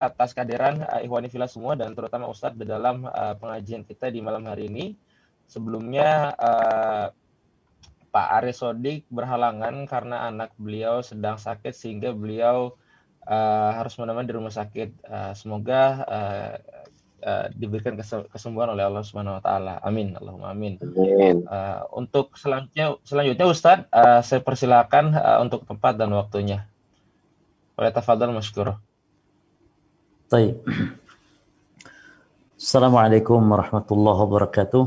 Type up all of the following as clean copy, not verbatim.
atas kehadiran Ikhwani Fillah semua dan terutama Ustadz di dalam pengajian kita di malam hari ini. Sebelumnya Pak Aris Sodik berhalangan karena anak beliau sedang sakit sehingga beliau harus menemani di rumah sakit. Semoga diberikan kesembuhan oleh Allah Subhanahu wa taala. Amin. Allahumma amin. Amin. Untuk selanjutnya Ustadz, saya persilakan untuk tempat dan waktunya. Oleh tafadhal masykur. Baik. Assalamualaikum warahmatullahi wabarakatuh.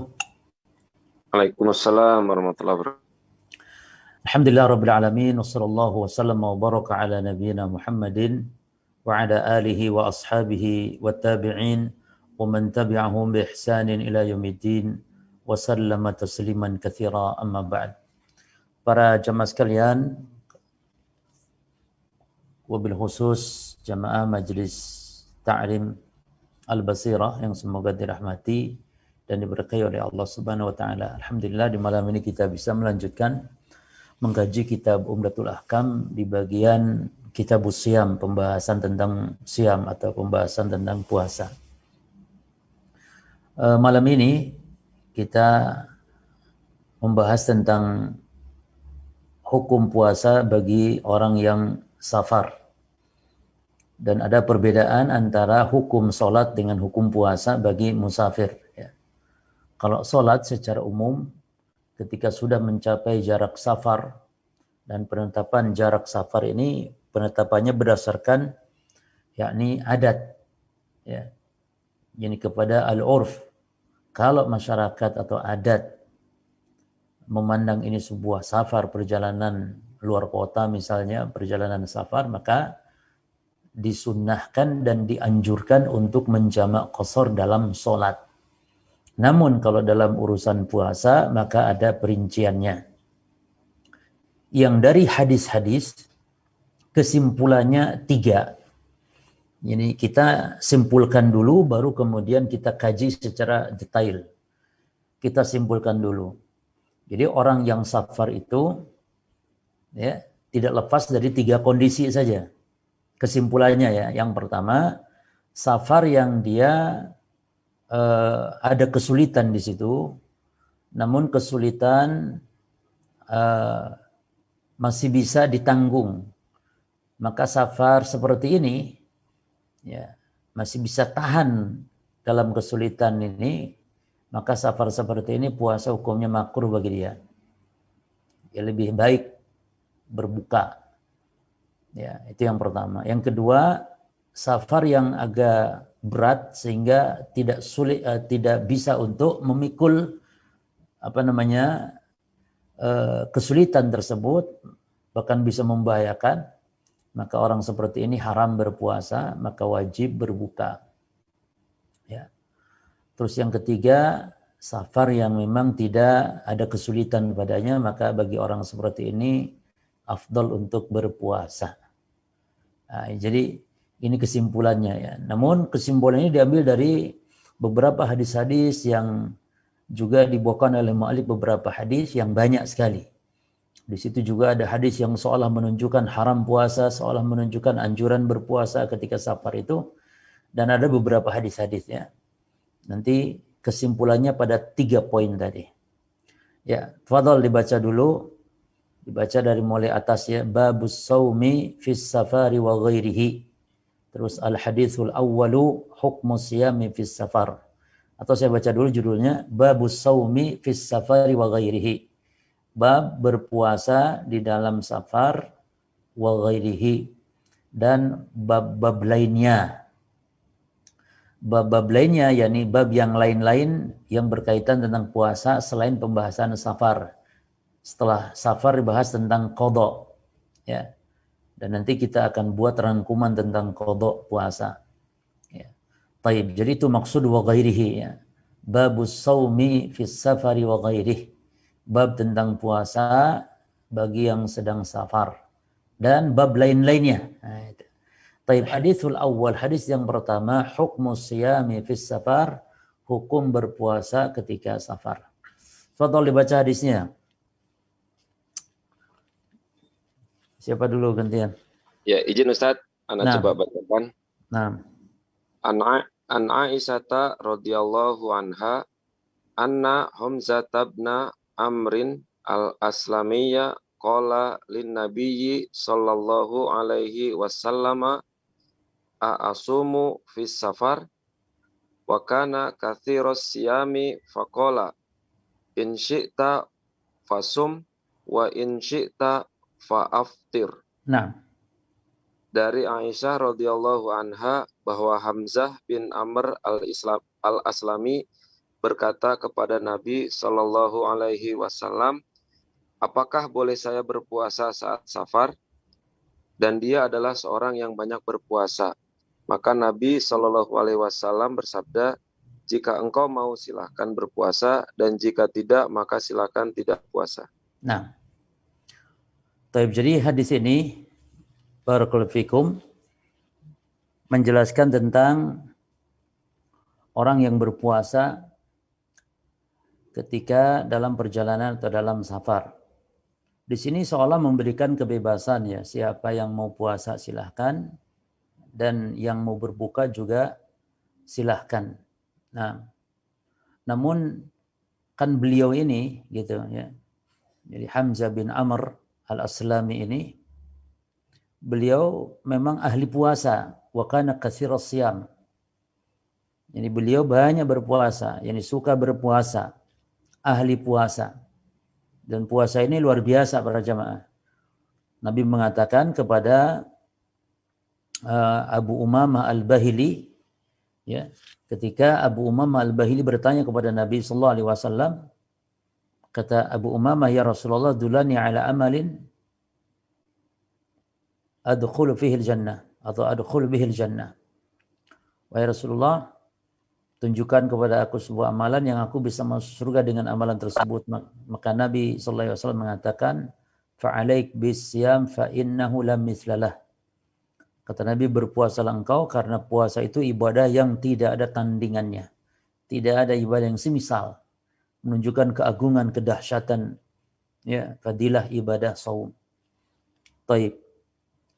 Waalaikumsalam warahmatullahi wabarakatuh. Alhamdulillah rabbil alamin wassallallahu wasallam wa baraka ala nabiyyina Muhammadin wa ala alihi wa ashabihi wa tabi'in wa man tabi'ahum bi ihsanin ila yaumiddin wa sallama tasliman katsira amma ba'd. Para jamaah sekalian, wabil khusus jamaah Majlis Ta'lim Al-Basirah yang semoga dirahmati dan diberkahi oleh Allah Subhanahu wa taala. Alhamdulillah di malam ini kita bisa melanjutkan mengkaji kitab Umdatul Ahkam di bagian Kitabus Siyam, pembahasan tentang siam atau pembahasan tentang puasa. Malam ini kita membahas tentang hukum puasa bagi orang yang safar. Dan ada perbedaan antara hukum sholat dengan hukum puasa bagi musafir. Ya. Kalau sholat secara umum, ketika sudah mencapai jarak safar, dan penetapan jarak safar ini penetapannya berdasarkan yakni adat, ya. Jadi kepada al-urf. Kalau masyarakat atau adat memandang ini sebuah safar, perjalanan luar kota misalnya, perjalanan safar, maka disunnahkan dan dianjurkan untuk menjamak qashar dalam sholat. Namun kalau dalam urusan puasa maka ada perinciannya. Yang dari hadis-hadis kesimpulannya 3. Jadi kita simpulkan dulu baru kemudian kita kaji secara detail. Kita simpulkan dulu. Jadi orang yang safar itu ya tidak lepas dari 3 kondisi saja. Kesimpulannya ya, yang pertama, safar yang dia ada kesulitan di situ, namun kesulitan masih bisa ditanggung. Maka safar seperti ini, ya, masih bisa tahan dalam kesulitan ini, maka safar seperti ini puasa hukumnya makruh bagi dia. Ya, lebih baik berbuka. Ya, itu yang pertama. Yang kedua, safar yang agak berat sehingga tidak sulit, tidak bisa untuk memikul kesulitan tersebut, bahkan bisa membahayakan, maka orang seperti ini haram berpuasa, maka wajib berbuka. Ya. Terus yang ketiga, safar yang memang tidak ada kesulitan padanya, maka bagi orang seperti ini afdal untuk berpuasa. Nah, jadi ini kesimpulannya ya. Namun kesimpulan ini diambil dari beberapa hadis-hadis yang juga dibawakan oleh mu'allif, beberapa hadis yang banyak sekali. Di situ juga ada hadis yang seolah menunjukkan haram puasa, seolah menunjukkan anjuran berpuasa ketika safar itu, dan ada beberapa hadis-hadis ya. Nanti kesimpulannya pada 3 poin tadi. Ya, tafadhol dibaca dulu. Dibaca dari mulai atas ya, babus saumi fis safari wa ghairihi. Terus al-hadithul awwalu hukmu siyami fis safar. Atau saya baca dulu judulnya, babus saumi fis safari wa ghairihi. Bab berpuasa di dalam safar wa ghairihi, dan bab-bab lainnya. Bab-bab lainnya yakni bab yang lain-lain yang berkaitan tentang puasa selain pembahasan safar. Setelah safar dibahas tentang qadha, ya. Dan nanti kita akan buat rangkuman tentang qadha puasa. Ya. Baik, jadi itu maksud wa ghairihi ya. Babus saumi fis safari wa ghairihi. Bab tentang puasa bagi yang sedang safar dan bab lain-lainnya. Nah, itu. Baik, hadithul awal, hadis yang pertama, hukmu siyami fis safar, hukum berpuasa ketika safar. Fadhol dibaca hadisnya. Siapa dulu gantian? Ya, izin Ustadz, Anda coba bacakan. Nah. an Aisyata radhiyallahu anha anna Hamzah bin Amrin al-Aslamiyya qala lin nabiyyi sallallahu alaihi wasallam a'asumu fis safar wa kana katsiras siyami faqala in syi'ta fasum wa in syi'ta fa'aftir. Nah, dari Aisyah radhiyallahu anha bahwa Hamzah bin Amr al-Aslami berkata kepada Nabi Shallallahu Alaihi Wasallam, apakah boleh saya berpuasa saat safar? Dan dia adalah seorang yang banyak berpuasa. Maka Nabi Shallallahu Alaihi Wasallam bersabda, jika engkau mau silahkan berpuasa, dan jika tidak maka silahkan tidak puasa. Nah, jadi hadis ini barakallahu fikum menjelaskan tentang orang yang berpuasa ketika dalam perjalanan atau dalam safar. Di sini seolah memberikan kebebasan ya, siapa yang mau puasa silahkan dan yang mau berbuka juga silahkan. Nah, namun kan beliau ini gitu ya. Jadi Hamzah bin Amr al-Aslami ini beliau memang ahli puasa, wa kana katsiras siyam. Jadi beliau banyak berpuasa, yani suka berpuasa, ahli puasa. Dan puasa ini luar biasa para jamaah. Nabi mengatakan kepada Abu Umamah al-Bahili, ya, ketika Abu Umamah al-Bahili bertanya kepada Nabi sallallahu alaihi wasallam, kata Abu Umamah, ya Rasulullah, dulani ala amalin adkhulu fihi al-jannah atau adkhulu bihi al-jannah. Wahai Rasulullah, tunjukkan kepada aku sebuah amalan yang aku bisa masuk surga dengan amalan tersebut. Maka Nabi sallallahu alaihi wasallam mengatakan, fa'alaik bisyam fa innahu lam mithlalah. Kata Nabi, berpuasalah engkau karena puasa itu ibadah yang tidak ada tandingannya. Tidak ada ibadah yang semisal. Menunjukkan keagungan, kedahsyatan, ya, fadilah ibadah saum. Taib.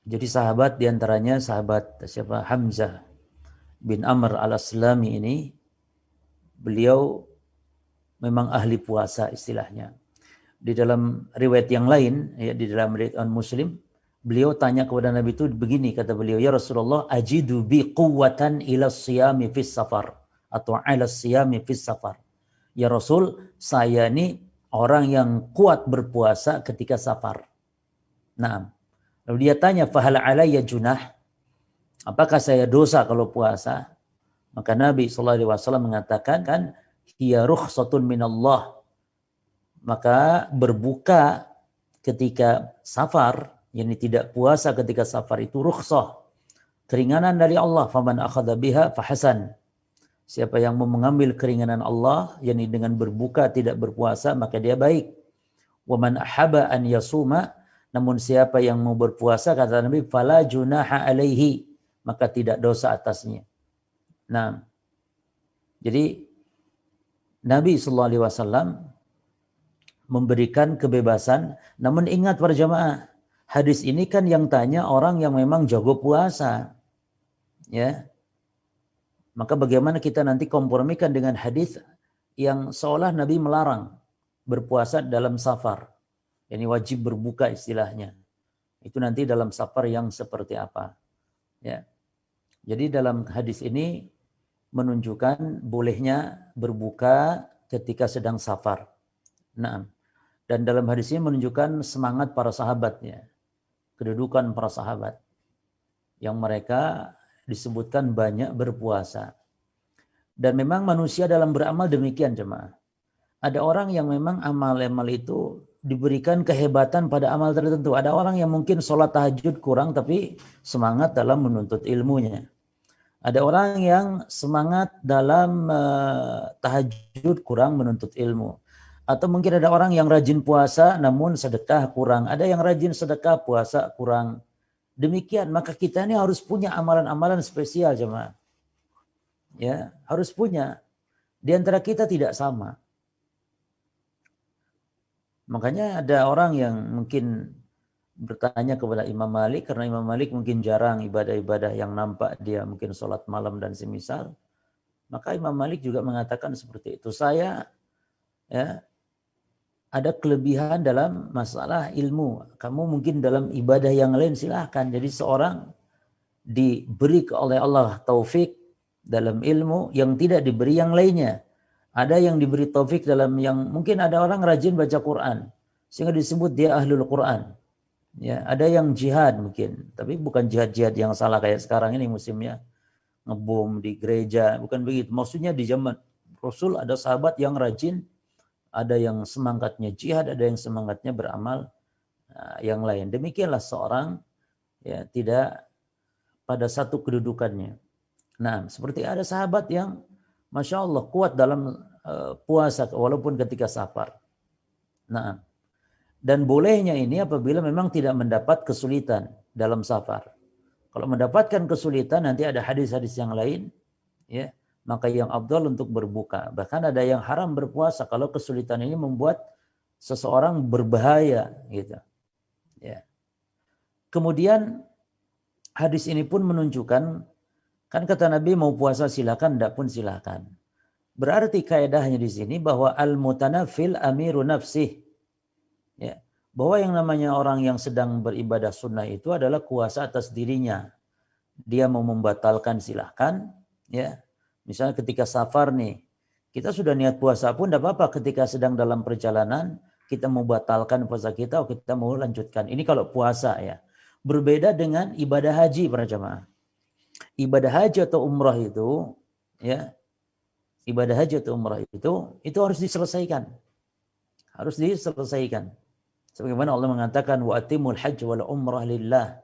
Jadi sahabat diantaranya sahabat siapa? Hamzah bin Amr al-Aslami ini, beliau memang ahli puasa istilahnya. Di dalam riwayat yang lain, ya, di dalam riwayat Muslim, beliau tanya kepada Nabi itu begini, kata beliau, ya Rasulullah, ajidu bi quwwatan ila siyami fis safar atau ala siyami fis safar. Ya Rasul, saya ini orang yang kuat berpuasa ketika safar. Nah, lalu dia tanya, fahal alayya junah? Apakah saya dosa kalau puasa? Maka Nabi SAW mengatakan, kan, hiya rukhsatun minallah. Maka berbuka ketika safar, yakni tidak puasa ketika safar itu rukhsah, keringanan dari Allah. Faman akhadha biha fahasan. Siapa yang mau mengambil keringanan Allah, yakni dengan berbuka tidak berpuasa, maka dia baik. Wa man ahaba an yasuma, namun siapa yang mau berpuasa, kata Nabi, fala junaha alaihi, maka tidak dosa atasnya. Nah, jadi Nabi SAW memberikan kebebasan, namun ingat para jamaah, hadis ini kan yang tanya orang yang memang jago puasa, ya. Maka bagaimana kita nanti kompromikan dengan hadis yang seolah Nabi melarang berpuasa dalam safar, ini wajib berbuka istilahnya. Itu nanti dalam safar yang seperti apa, ya. Jadi dalam hadis ini menunjukkan bolehnya berbuka ketika sedang safar. Nah, dan dalam hadis ini menunjukkan semangat para sahabatnya, kedudukan para sahabat yang mereka disebutkan banyak berpuasa. Dan memang manusia dalam beramal demikian, jemaah. Ada orang yang memang amal-amal itu diberikan kehebatan pada amal tertentu. Ada orang yang mungkin sholat tahajud kurang tapi semangat dalam menuntut ilmunya. Ada orang yang semangat dalam tahajud kurang menuntut ilmu. Atau mungkin ada orang yang rajin puasa namun sedekah kurang. Ada yang rajin sedekah, puasa kurang. Demikian, maka kita ini harus punya amalan-amalan spesial, jemaah. Ya, harus punya. Di antara kita tidak sama. Makanya ada orang yang mungkin bertanya kepada Imam Malik, karena Imam Malik mungkin jarang ibadah-ibadah yang nampak, dia mungkin sholat malam dan semisal. Maka Imam Malik juga mengatakan seperti itu. Saya ya ada kelebihan dalam masalah ilmu. Kamu mungkin dalam ibadah yang lain silahkan. Jadi seorang diberi oleh Allah taufik dalam ilmu yang tidak diberi yang lainnya. Ada yang diberi taufik dalam yang mungkin ada orang rajin baca Quran sehingga disebut dia ahlul Quran. Ya, ada yang jihad mungkin, tapi bukan jihad-jihad yang salah kayak sekarang ini musimnya ngebom di gereja, bukan begitu. Maksudnya di zaman Rasul ada sahabat yang rajin, ada yang semangatnya jihad, ada yang semangatnya beramal yang lain. Demikianlah seorang ya tidak pada satu kedudukannya. Nah, seperti ada sahabat yang Masya Allah kuat dalam puasa walaupun ketika safar. Nah, dan bolehnya ini apabila memang tidak mendapat kesulitan dalam safar. Kalau mendapatkan kesulitan nanti ada hadis-hadis yang lain, ya maka yang afdal untuk berbuka. Bahkan ada yang haram berpuasa kalau kesulitan ini membuat seseorang berbahaya, gitu. Ya. Kemudian hadis ini pun menunjukkan, kan kata Nabi mau puasa silakan, tidak pun silakan. Berarti kaidahnya di sini bahwa al-mutanafil amiru nafsih. Ya, bahwa yang namanya orang yang sedang beribadah sunnah itu adalah kuasa atas dirinya. Dia mau membatalkan silahkan, ya. Misalnya ketika safar nih, kita sudah niat puasa pun tidak apa-apa. Ketika sedang dalam perjalanan, kita mau batalkan puasa kita, atau kita mau lanjutkan. Ini kalau puasa ya. Berbeda dengan ibadah haji para jamaah. Ibadah haji atau umrah itu, ya, ibadah haji atau umrah itu harus diselesaikan. Harus diselesaikan. Sebagaimana Allah mengatakan wa atimul hajj wal umrah lillah,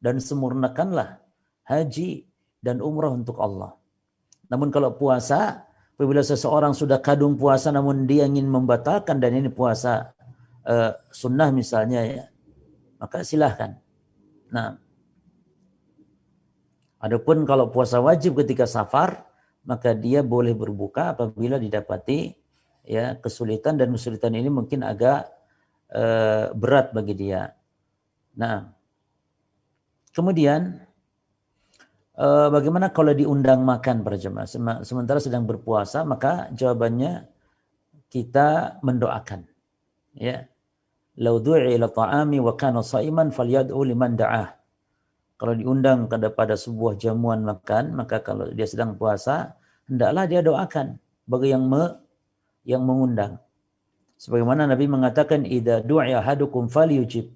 dan sempurnakanlah haji dan umrah untuk Allah. Namun kalau puasa, apabila seseorang sudah kadung puasa namun dia ingin membatalkan dan ini puasa sunnah misalnya ya, maka silahkan. Nah, adapun kalau puasa wajib ketika safar, maka dia boleh berbuka apabila didapati ya kesulitan, dan kesulitan ini mungkin agak berat bagi dia. Nah, kemudian bagaimana kalau diundang makan para jemaah sementara sedang berpuasa? Maka jawabannya kita mendoakan. Ya, lau du'i ila ta'ami wa kana sha'iman falyad'u liman da'ah. Kalau diundang kepada sebuah jamuan makan, maka kalau dia sedang puasa, hendaklah dia doakan bagi yang mengundang. Sebagaimana Nabi mengatakan, idza du'a ahadukum falyujib.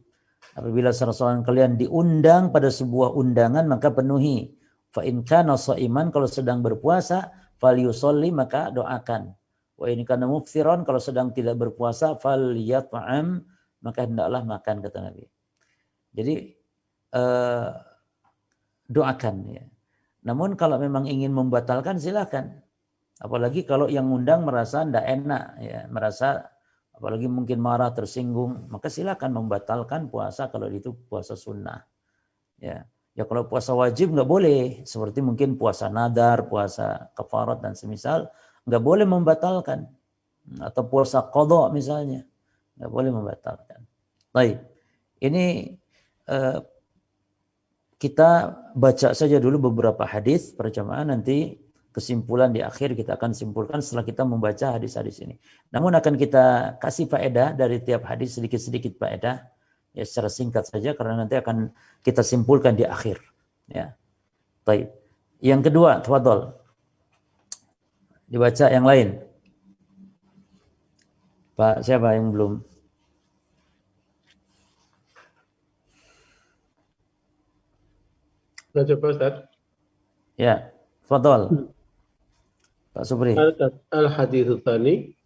Apabila salah seorang kalian diundang pada sebuah undangan, maka penuhi. Fa in kana sha'iman, kalau sedang berpuasa, falyusolli, maka doakan. Wa in kana muftiran, kalau sedang tidak berpuasa, falyat'am, maka hendaklah makan, kata Nabi. Jadi doakan ya. Namun kalau memang ingin membatalkan silakan. Apalagi kalau yang undang merasa tidak enak ya, merasa apalagi mungkin marah, tersinggung, maka silakan membatalkan puasa kalau itu puasa sunnah. Ya, ya kalau puasa wajib nggak boleh, seperti mungkin puasa nadar, puasa kafarat dan semisal, nggak boleh membatalkan. Atau puasa qadha misalnya, nggak boleh membatalkan. Baik, ini kita baca saja dulu beberapa hadis para jamaah, nanti kesimpulan di akhir kita akan simpulkan setelah kita membaca hadis-hadis ini. Namun akan kita kasih faedah dari tiap hadis sedikit-sedikit faedah ya secara singkat saja karena nanti akan kita simpulkan di akhir. Ya. Baik. Yang kedua, tafadhol. Dibaca yang lain. Pak, siapa yang belum? Nah, coba Ustaz. Ya, tafadhol. Pak Supri. Al-hadits tsani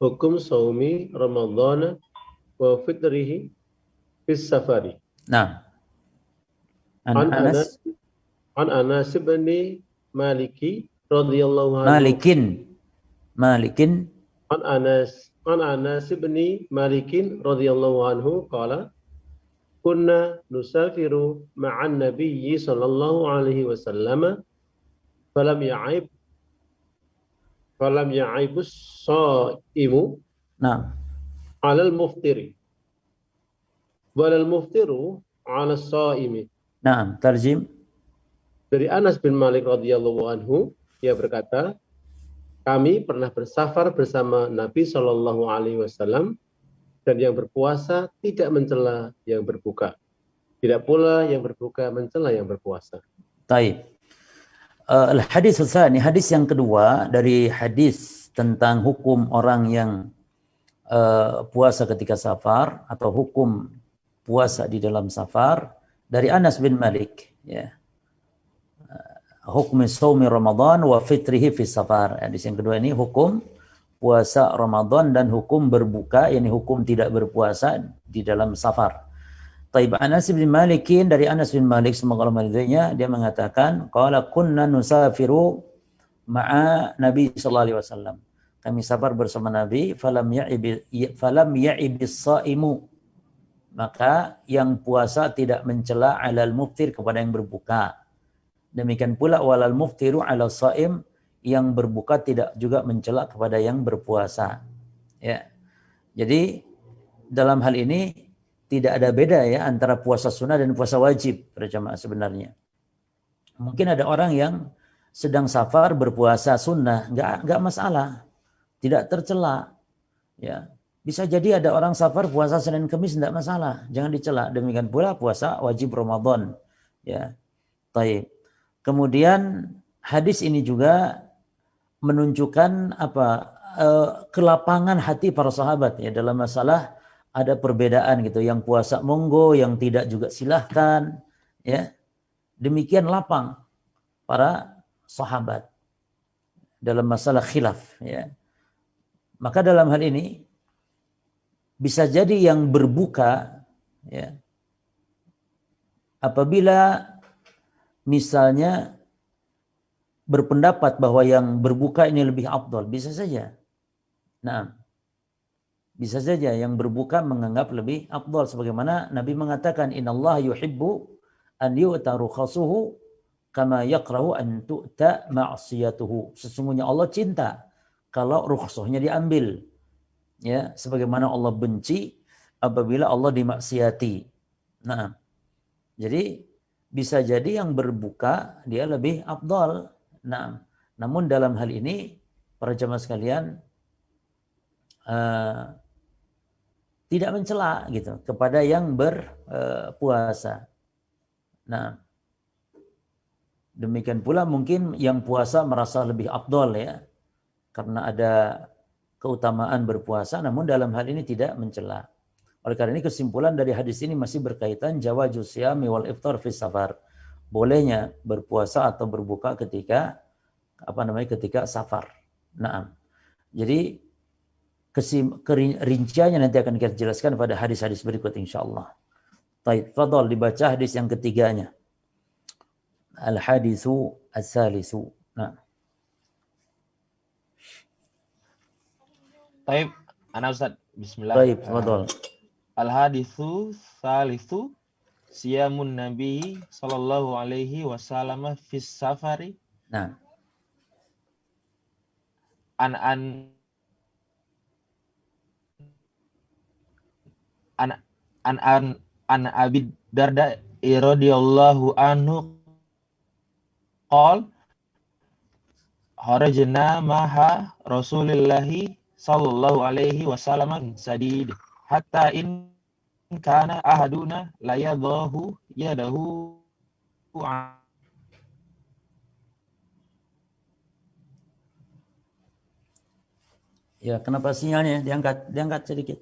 hukum saumi Ramadhan wa fitrihi fis safari. Nah. An Anas bin Maliki radhiyallahu anhu. Malikin. An Anas bin Malikin radhiyallahu anhu qala kunna nusafiru ma'an nabiyyi sallallahu alaihi wasallam falam ya'ibus sha'imu alal muftiri walal muftiru 'ala shaimi. Naam, tarjim. Dari Anas bin Malik radhiyallahu anhu, ia berkata, kami pernah bersafar bersama Nabi Shallallahu alaihi wasallam dan yang berpuasa tidak mencela yang berbuka. Tidak pula yang berbuka mencela yang berpuasa. Taib. Al-hadis tsani, hadis yang kedua dari hadis tentang hukum orang yang puasa ketika safar atau hukum puasa di dalam safar dari Anas bin Malik, ya. Hukum shaumi Ramadan wa fitrihi fi safar. Hadis yang kedua ini hukum puasa Ramadan dan hukum berbuka, yakni hukum tidak berpuasa di dalam safar. Taib. Anas bin Malikin, dari Anas bin Malik semoga Allah meridainya, dia mengatakan qala kunna nusafiru ma'a Nabi sallallahu alaihi wasallam. Kami safar bersama Nabi, falam ya'ibis shaimu, maka yang puasa tidak mencela alal muftir kepada yang berbuka. Demikian pula walal muftiru alal shaim, yang berbuka tidak juga mencela kepada yang berpuasa. Ya. Jadi dalam hal ini tidak ada beda ya antara puasa sunnah dan puasa wajib pada jamaah sebenarnya. Mungkin ada orang yang sedang safar berpuasa sunnah, nggak masalah, tidak tercela. Ya, bisa jadi ada orang safar puasa Senin Kamis tidak masalah, jangan dicela. Demikian pula puasa wajib Ramadan. Ya, taib. Kemudian hadis ini juga menunjukkan kelapangan hati para sahabat ya dalam masalah ada perbedaan gitu, yang puasa monggo, yang tidak juga silahkan, ya. Demikian lapang para sahabat dalam masalah khilaf, ya. Maka dalam hal ini bisa jadi yang berbuka, ya, apabila misalnya berpendapat bahwa yang berbuka ini lebih afdal, bisa saja. Nah, bisa saja yang berbuka menganggap lebih afdal, sebagaimana Nabi mengatakan innallaha yuhibbu an yu'ta rukhasuhu kama yakrahu an tu'ta ma'siyatuhu. Sesungguhnya Allah cinta kalau rukhsahnya diambil, ya, sebagaimana Allah benci apabila Allah dimaksiati. Nah, jadi bisa jadi yang berbuka dia lebih afdal. Nah, namun dalam hal ini para jamaah sekalian tidak mencela gitu kepada yang berpuasa. Nah, demikian pula mungkin yang puasa merasa lebih afdal ya, karena ada keutamaan berpuasa, namun dalam hal ini tidak mencela. Oleh karena ini kesimpulan dari hadis ini masih berkaitan jawazus siyami wal iftar fi safar. Bolehnya berpuasa atau berbuka ketika ketika safar. Nah, jadi rinciannya nanti akan kita jelaskan pada hadis-hadis berikut insyaallah. Baik, fadhal dibaca hadis yang ketiganya. Al-haditsu ats-tsalitsu. Nah. Baik, ana Ustaz. Bismillah. Baik, fadhal. Al-haditsu tsalitsu siyamun nabi sallallahu alaihi wasallam fi safari. Nah. An Abi Darda radhiyallahu anhu qol kharajna maha Rasulillahi sallallahu alaihi wasallam sadid hatta in kana ahaduna la yadahu yadahu Ya, kenapa sinyalnya diangkat sedikit?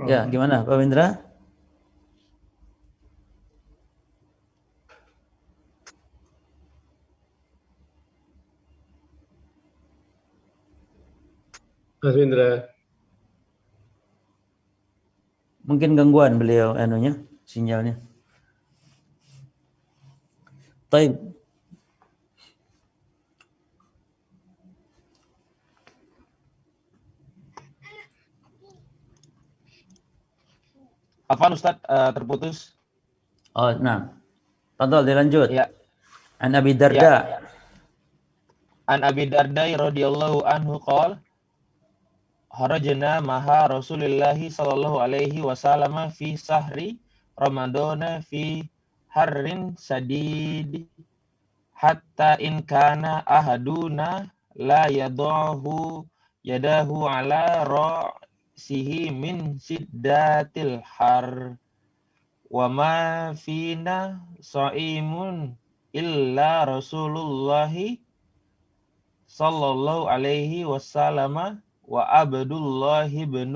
Ya, gimana Pak Windra? Mas Indra. Mungkin gangguan beliau sinyalnya. Baik. Afwan Ustaz, terputus. Oh, nah. Fadhal dilanjut. Ya. An Abi Darda. An Abi Darda radhiyallahu anhu qala Harajna maha Rasulillahi sallallahu alaihi wasallam fi sahri Ramadana fi harrin sadid hatta in kana ahaduna la yadahu yadahu ala ra'sihi min siddatil har wa ma fina sha'imun illa Rasulullahi sallallahu alaihi wasallam wa Abdullah bin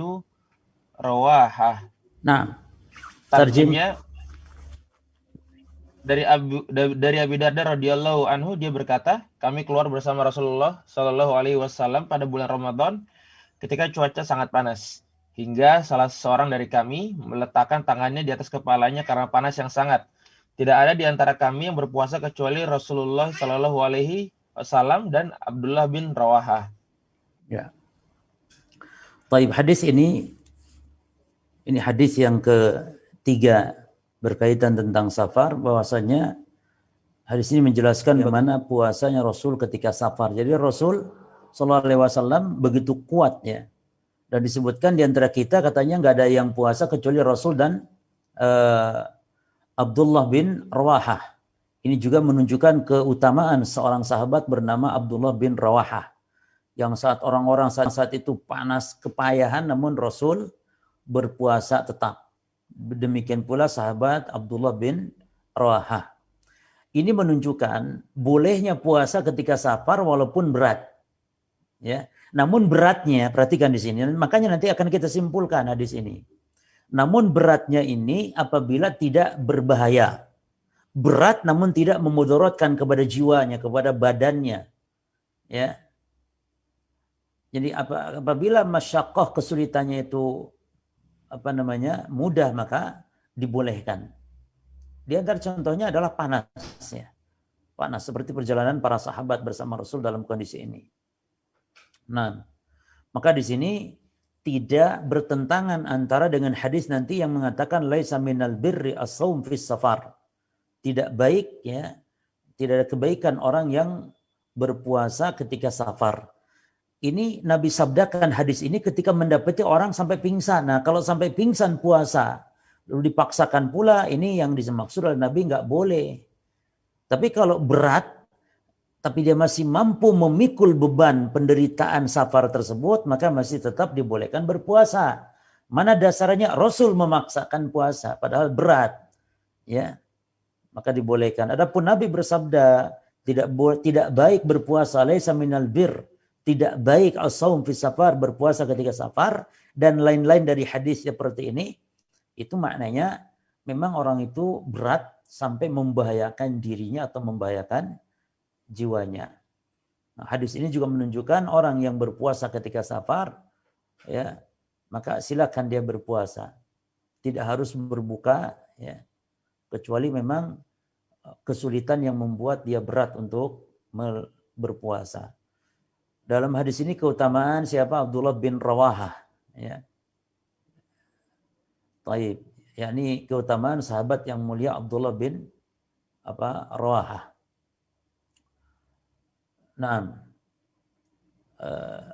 Rawahah. Nah, tarjimnya dari Abi Darda radhiyallahu anhu, dia berkata, kami keluar bersama Rasulullah sallallahu alaihi wasallam pada bulan Ramadan ketika cuaca sangat panas, hingga salah seorang dari kami meletakkan tangannya di atas kepalanya karena panas yang sangat. Tidak ada di antara kami yang berpuasa kecuali Rasulullah sallallahu alaihi wasallam dan Abdullah bin Rawahah. Ya. Taib, hadis ini hadis yang ketiga berkaitan tentang safar, bahwasanya hadis ini menjelaskan bagaimana puasanya Rasul ketika safar. Jadi Rasul sallallahu alaihi wasallam begitu kuat ya. Dan disebutkan di antara kita katanya nggak ada yang puasa kecuali Rasul dan Abdullah bin Rawahah. Ini juga menunjukkan keutamaan seorang sahabat bernama Abdullah bin Rawahah. Yang saat orang-orang saat itu panas kepayahan, namun Rasul berpuasa tetap. Demikian pula sahabat Abdullah bin Rawahah. Ini menunjukkan bolehnya puasa ketika safar walaupun berat. Ya. Namun beratnya, perhatikan di sini, makanya nanti akan kita simpulkan hadis ini. Namun beratnya ini apabila tidak berbahaya. Berat namun tidak memudaratkan kepada jiwanya, kepada badannya. Ya. Jadi apabila masyaqqah kesulitannya itu mudah, maka dibolehkan. Di antara contohnya adalah panas ya. Panas seperti perjalanan para sahabat bersama Rasul dalam kondisi ini. Nah, maka di sini tidak bertentangan antara dengan hadis nanti yang mengatakan laisa minal birri as-shaum fis safar. Tidak baik ya, tidak ada kebaikan orang yang berpuasa ketika safar. Ini Nabi sabdakan hadis ini ketika mendapati orang sampai pingsan. Nah, kalau sampai pingsan puasa, lalu dipaksakan pula, ini yang dimaksud oleh Nabi nggak boleh. Tapi kalau berat, tapi dia masih mampu memikul beban penderitaan safar tersebut, maka masih tetap dibolehkan berpuasa. Mana dasarnya Rasul memaksakan puasa, padahal berat, ya, maka dibolehkan. Adapun Nabi bersabda tidak baik berpuasa, laisa minal bir. Tidak baik as-shaum fi safar, berpuasa ketika safar, dan lain-lain dari hadis seperti ini, itu maknanya memang orang itu berat sampai membahayakan dirinya atau membahayakan jiwanya. Nah, hadis ini juga menunjukkan orang yang berpuasa ketika safar, ya, maka silakan dia berpuasa. Tidak harus berbuka, ya, kecuali memang kesulitan yang membuat dia berat untuk berpuasa. Dalam hadis ini keutamaan siapa? Abdullah bin Rawahah. Ya. Taib. Yakni keutamaan sahabat yang mulia Abdullah bin Rawahah. Nah,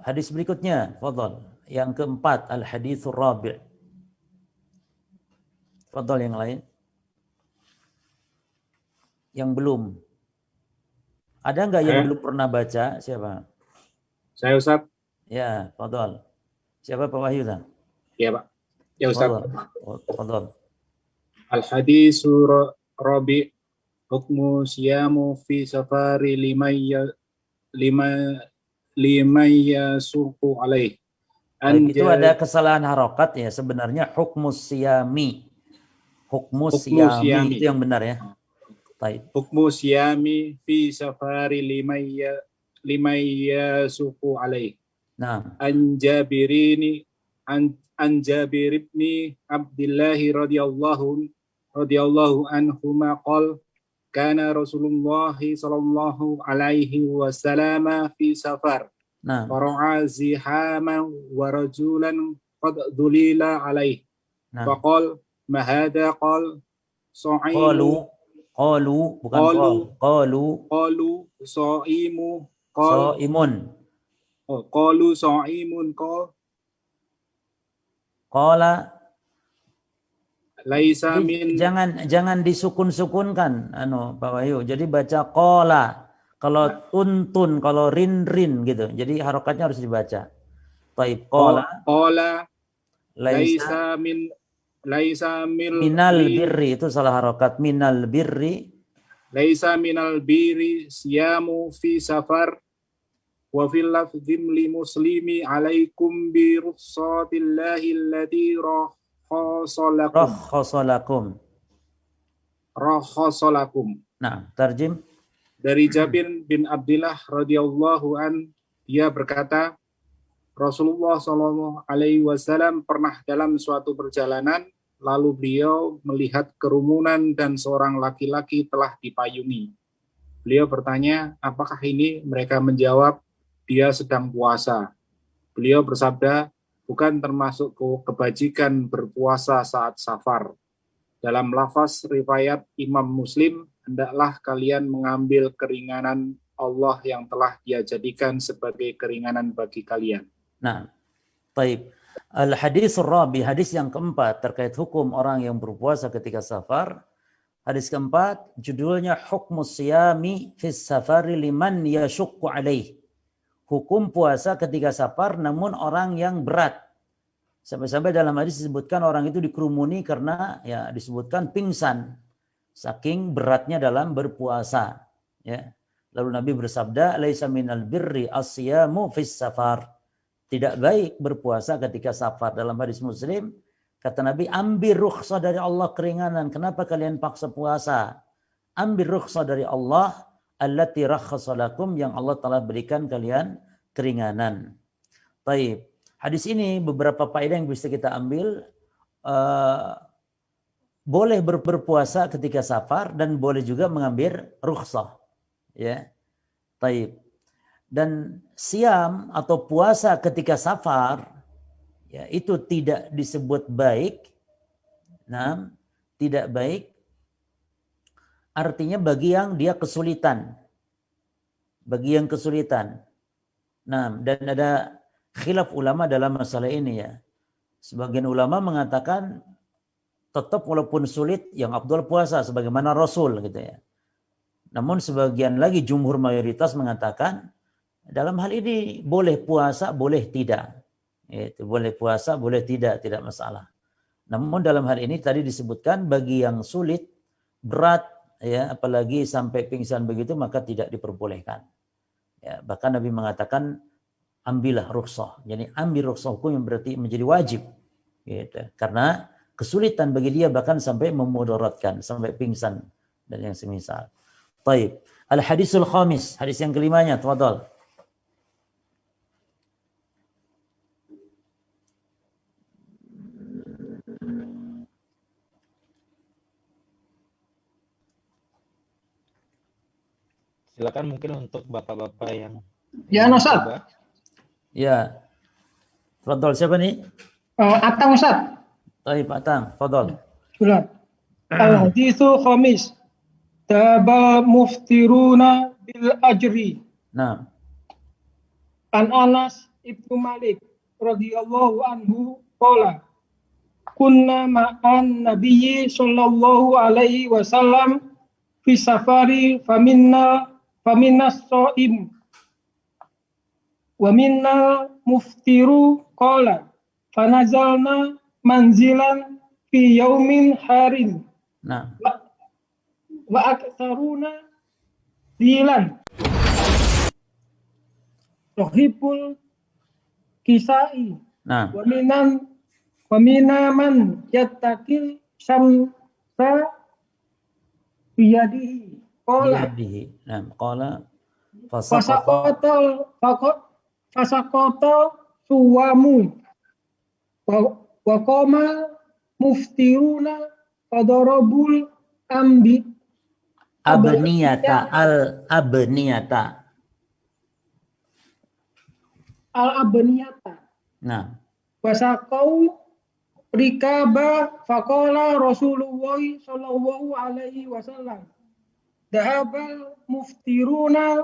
hadis berikutnya, fadhal. Yang keempat, al-hadithur rabi'. Fadhal yang lain. Yang belum. Ada nggak yang belum pernah baca? Siapa? Saya Ustaz. Ya, fadhal. Siapa Pak Wahyu? Ya Pak. Ya Ustaz. Fadhal. Al-haditsu rabi' hukmu siyamu fi safari limaya suku alaih. Itu ada kesalahan harokat ya. Sebenarnya hukmus siyami. Hukmus siyami itu yang benar ya. Taib. Hukmu siyami fi safari limaya suku alaih. Nah. An Jabir ibni Abdullah radhiyallahu anhuma qala kana Rasulullah sallallahu alaihi wasallam fi safar. Nah. Fara'a zihaman wa rajulan qad dhulila alaih. Nah. Faqala mahada qal Qalu, qalu bukan qal. qalu sa'imu Shaimun. qalu sa'imun Qala. laisa Jadi min jangan disukun-sukunkan Pak Wahyu. Jadi baca qala. Kalau tuntun, kalau rin gitu. Jadi harokatnya harus dibaca. Taib qala laisa minal birri, itu salah harokat. Minal birri, laisa minal birri siyamu fi safar wa fil lafzim li muslimi alaikum bi rukhsatillahi allati rakhasalakum. Nah, tarjim dari Jabir bin Abdullah radhiyallahu an, dia berkata, Rasulullah Shallallahu Alaihi Wasallam pernah dalam suatu perjalanan, lalu beliau melihat kerumunan dan seorang laki-laki telah dipayungi. Beliau bertanya, apakah ini? Mereka menjawab, dia sedang puasa. Beliau bersabda, bukan termasuk kebajikan berpuasa saat safar. Dalam lafaz riwayat Imam Muslim, hendaklah kalian mengambil keringanan Allah yang telah Dia jadikan sebagai keringanan bagi kalian. Nah, baik. Al-hadithur rabi, hadis yang keempat terkait hukum orang yang berpuasa ketika safar. Hadis keempat, judulnya Hukmus Siyami fis Safari liman yashukku alaih. Hukum puasa ketika safar namun orang yang berat. Sampai-sampai dalam hadis disebutkan orang itu dikerumuni karena ya disebutkan pingsan saking beratnya dalam berpuasa. Ya. Lalu Nabi bersabda, laisa minal birri as-siyamu fis safar. Tidak baik berpuasa ketika safar. Dalam hadis Muslim, kata Nabi, ambil rukhsah dari Allah keringanan. Kenapa kalian paksa puasa? Ambil rukhsah dari Allah, allati rakhasalakum, yang Allah telah berikan kalian keringanan. Baik. Hadis ini beberapa faedah yang bisa kita ambil. Boleh berpuasa ketika safar dan boleh juga mengambil rukhsah. Ya. Baik. Dan siam atau puasa ketika safar, ya, itu tidak disebut baik. Nah, tidak baik artinya bagi yang dia kesulitan. Bagi yang kesulitan. Nah, dan ada khilaf ulama dalam masalah ini ya. Sebagian ulama mengatakan tetap walaupun sulit yang afdal puasa sebagaimana Rasul gitu ya. Namun sebagian lagi jumhur mayoritas mengatakan dalam hal ini boleh puasa, boleh tidak. Itu boleh puasa, boleh tidak masalah. Namun dalam hal ini tadi disebutkan bagi yang sulit, berat, ya, apalagi sampai pingsan begitu maka tidak diperbolehkan. Ya, bahkan Nabi mengatakan ambillah rukhsah. Jadi ambil rukhsah hukum yang berarti menjadi wajib. Gitu. Karena kesulitan bagi dia bahkan sampai memudaratkan, sampai pingsan dan yang semisal. Baik. Al-hadisul khamis, hadis yang kelimanya, tafadhal. Silakan mungkin untuk bapak-bapak yang ya Ustaz. Ya. Tafadhal, siapa nih? Atang Ustaz. Baik, Pak Tang, tafadhal. Bismillah. Al-haditsu khamis. Tabal muftiruna bil ajri. Nah. An Anas ibnu Malik radhiyallahu anhu qala kunna ma'an nabiyyi sallallahu alaihi wasallam fi safari faminnas shaim wa minna muftiru qala fanazalna manzilan fi yaumin harin. Nah. Wa aktsaruna dilan. Rohibul kisai. Nah. Wa minaman yattaqil samsa biyadihi. Qala. Nah, qala fasaqata suwamu. Wa qama muftiruna fadarabul abniyata. Al-abniyata. Nah. Wasaqau rikaba faqala Rasulullah sallallahu alaihi wasallam dhahabal muftiruna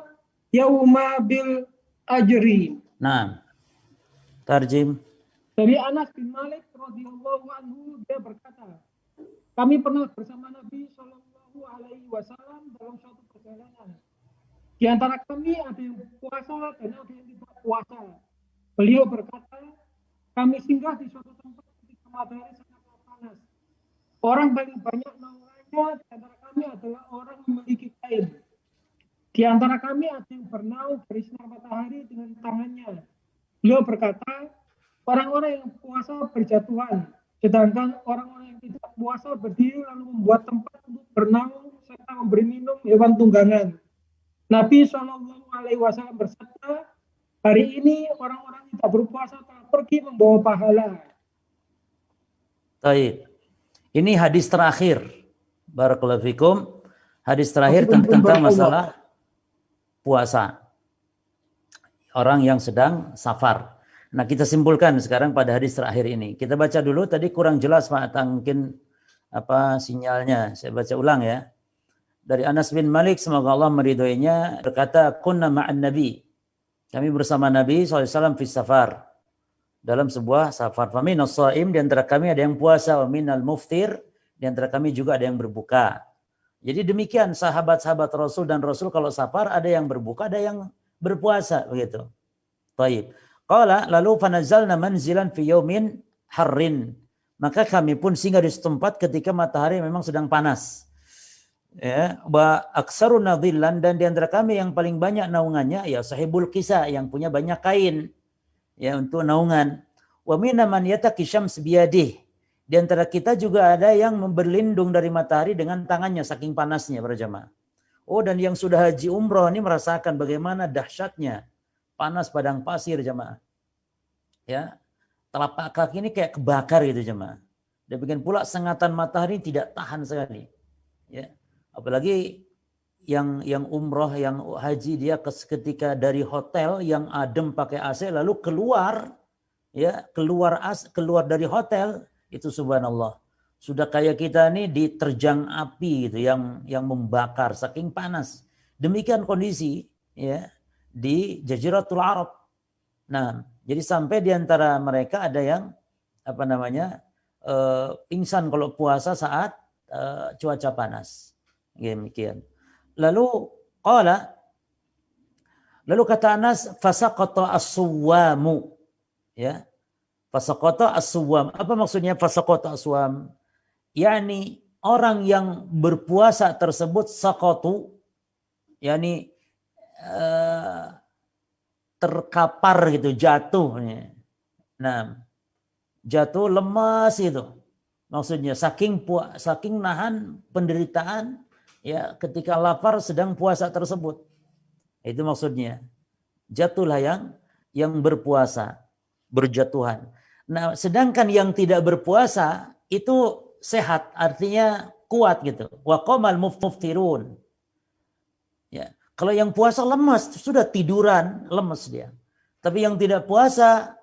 yauma bil ajri. Nah, tarjim. Dari Anas bin Malik radhiyallahu anhu, dia berkata, kami pernah bersama Nabi sallallahu alaihi wasallam dalam suatu perjalanan. Di antara kami ada yang puasa dan ada yang tidak puasa. Beliau berkata, kami singgah di suatu tempat ketika matahari sangat panas. Orang paling banyak naungannya di antara kami adalah orang yang memiliki kain. Di antara kami ada yang bernaung dari sinar matahari dengan tangannya. Beliau berkata, orang-orang yang puasa berjatuhan, sedangkan orang-orang yang tidak puasa berdiri lalu membuat tempat untuk bernaung serta memberi minum hewan tunggangan. Nabi SAW bersabda, hari ini orang-orang yang tidak berpuasa telah pergi membawa pahala. Baik. Ini hadis terakhir. Barakallahu fikum. Hadis terakhir tentang masalah puasa. Orang yang sedang safar. Nah, kita simpulkan sekarang pada hadis terakhir ini. Kita baca dulu, tadi kurang jelas Pak, mungkin sinyalnya. Saya baca ulang ya. Dari Anas bin Malik, semoga Allah meridhoinya, berkata, kunna ma'an Nabi. Kami bersama Nabi SAW fi safar. Dalam sebuah safar. Famin as-sa'im, di antara kami ada yang puasa. Wa minal muftir, di antara kami juga ada yang berbuka. Jadi demikian sahabat-sahabat Rasul dan Rasul kalau safar ada yang berbuka, ada yang berpuasa. Begitu. Taib. Qala lalu fanazalna manzilan fi yaumin harrin. Maka kami pun singgah di tempat ketika matahari memang sedang panas. Ya, wa aksaruna dhillan, dan di antara kami yang paling banyak naungannya ya sahibul kisah, yang punya banyak kain ya untuk naungan. Wa minna man yataqi syams biyadih. Di antara kita juga ada yang berlindung dari matahari dengan tangannya saking panasnya para jamaah. Oh, dan yang sudah haji umroh ini merasakan bagaimana dahsyatnya panas padang pasir jamaah. Ya, telapak kaki ini kayak kebakar gitu jemaah. Demikian pula sengatan matahari tidak tahan sekali. Ya, apalagi yang umroh, yang haji, dia ketika dari hotel yang adem pakai AC lalu keluar, ya keluar dari hotel itu subhanallah. Sudah kayak kita nih diterjang api gitu yang membakar saking panas. Demikian kondisi ya di Jaziratul Arab. Nah, jadi sampai di antara mereka ada yang pingsan kalau puasa saat cuaca panas. Demikian. Lalu kata Anas, fasaqata as-suwamu. Ya. Fasaqata as-suwam. Apa maksudnya fasaqata as-suwam? Yani orang yang berpuasa tersebut saqatu, yani terkapar gitu, jatuh. Nah, jatuh lemas itu. Maksudnya saking nahan penderitaan ya ketika lapar sedang puasa tersebut. Itu maksudnya. Jatuhlah yang berpuasa, berjatuhan. Nah, sedangkan yang tidak berpuasa itu sehat, artinya kuat gitu. Wa qamal muftirun. Ya. Kalau yang puasa lemas, sudah tiduran, lemas dia. Tapi yang tidak puasa,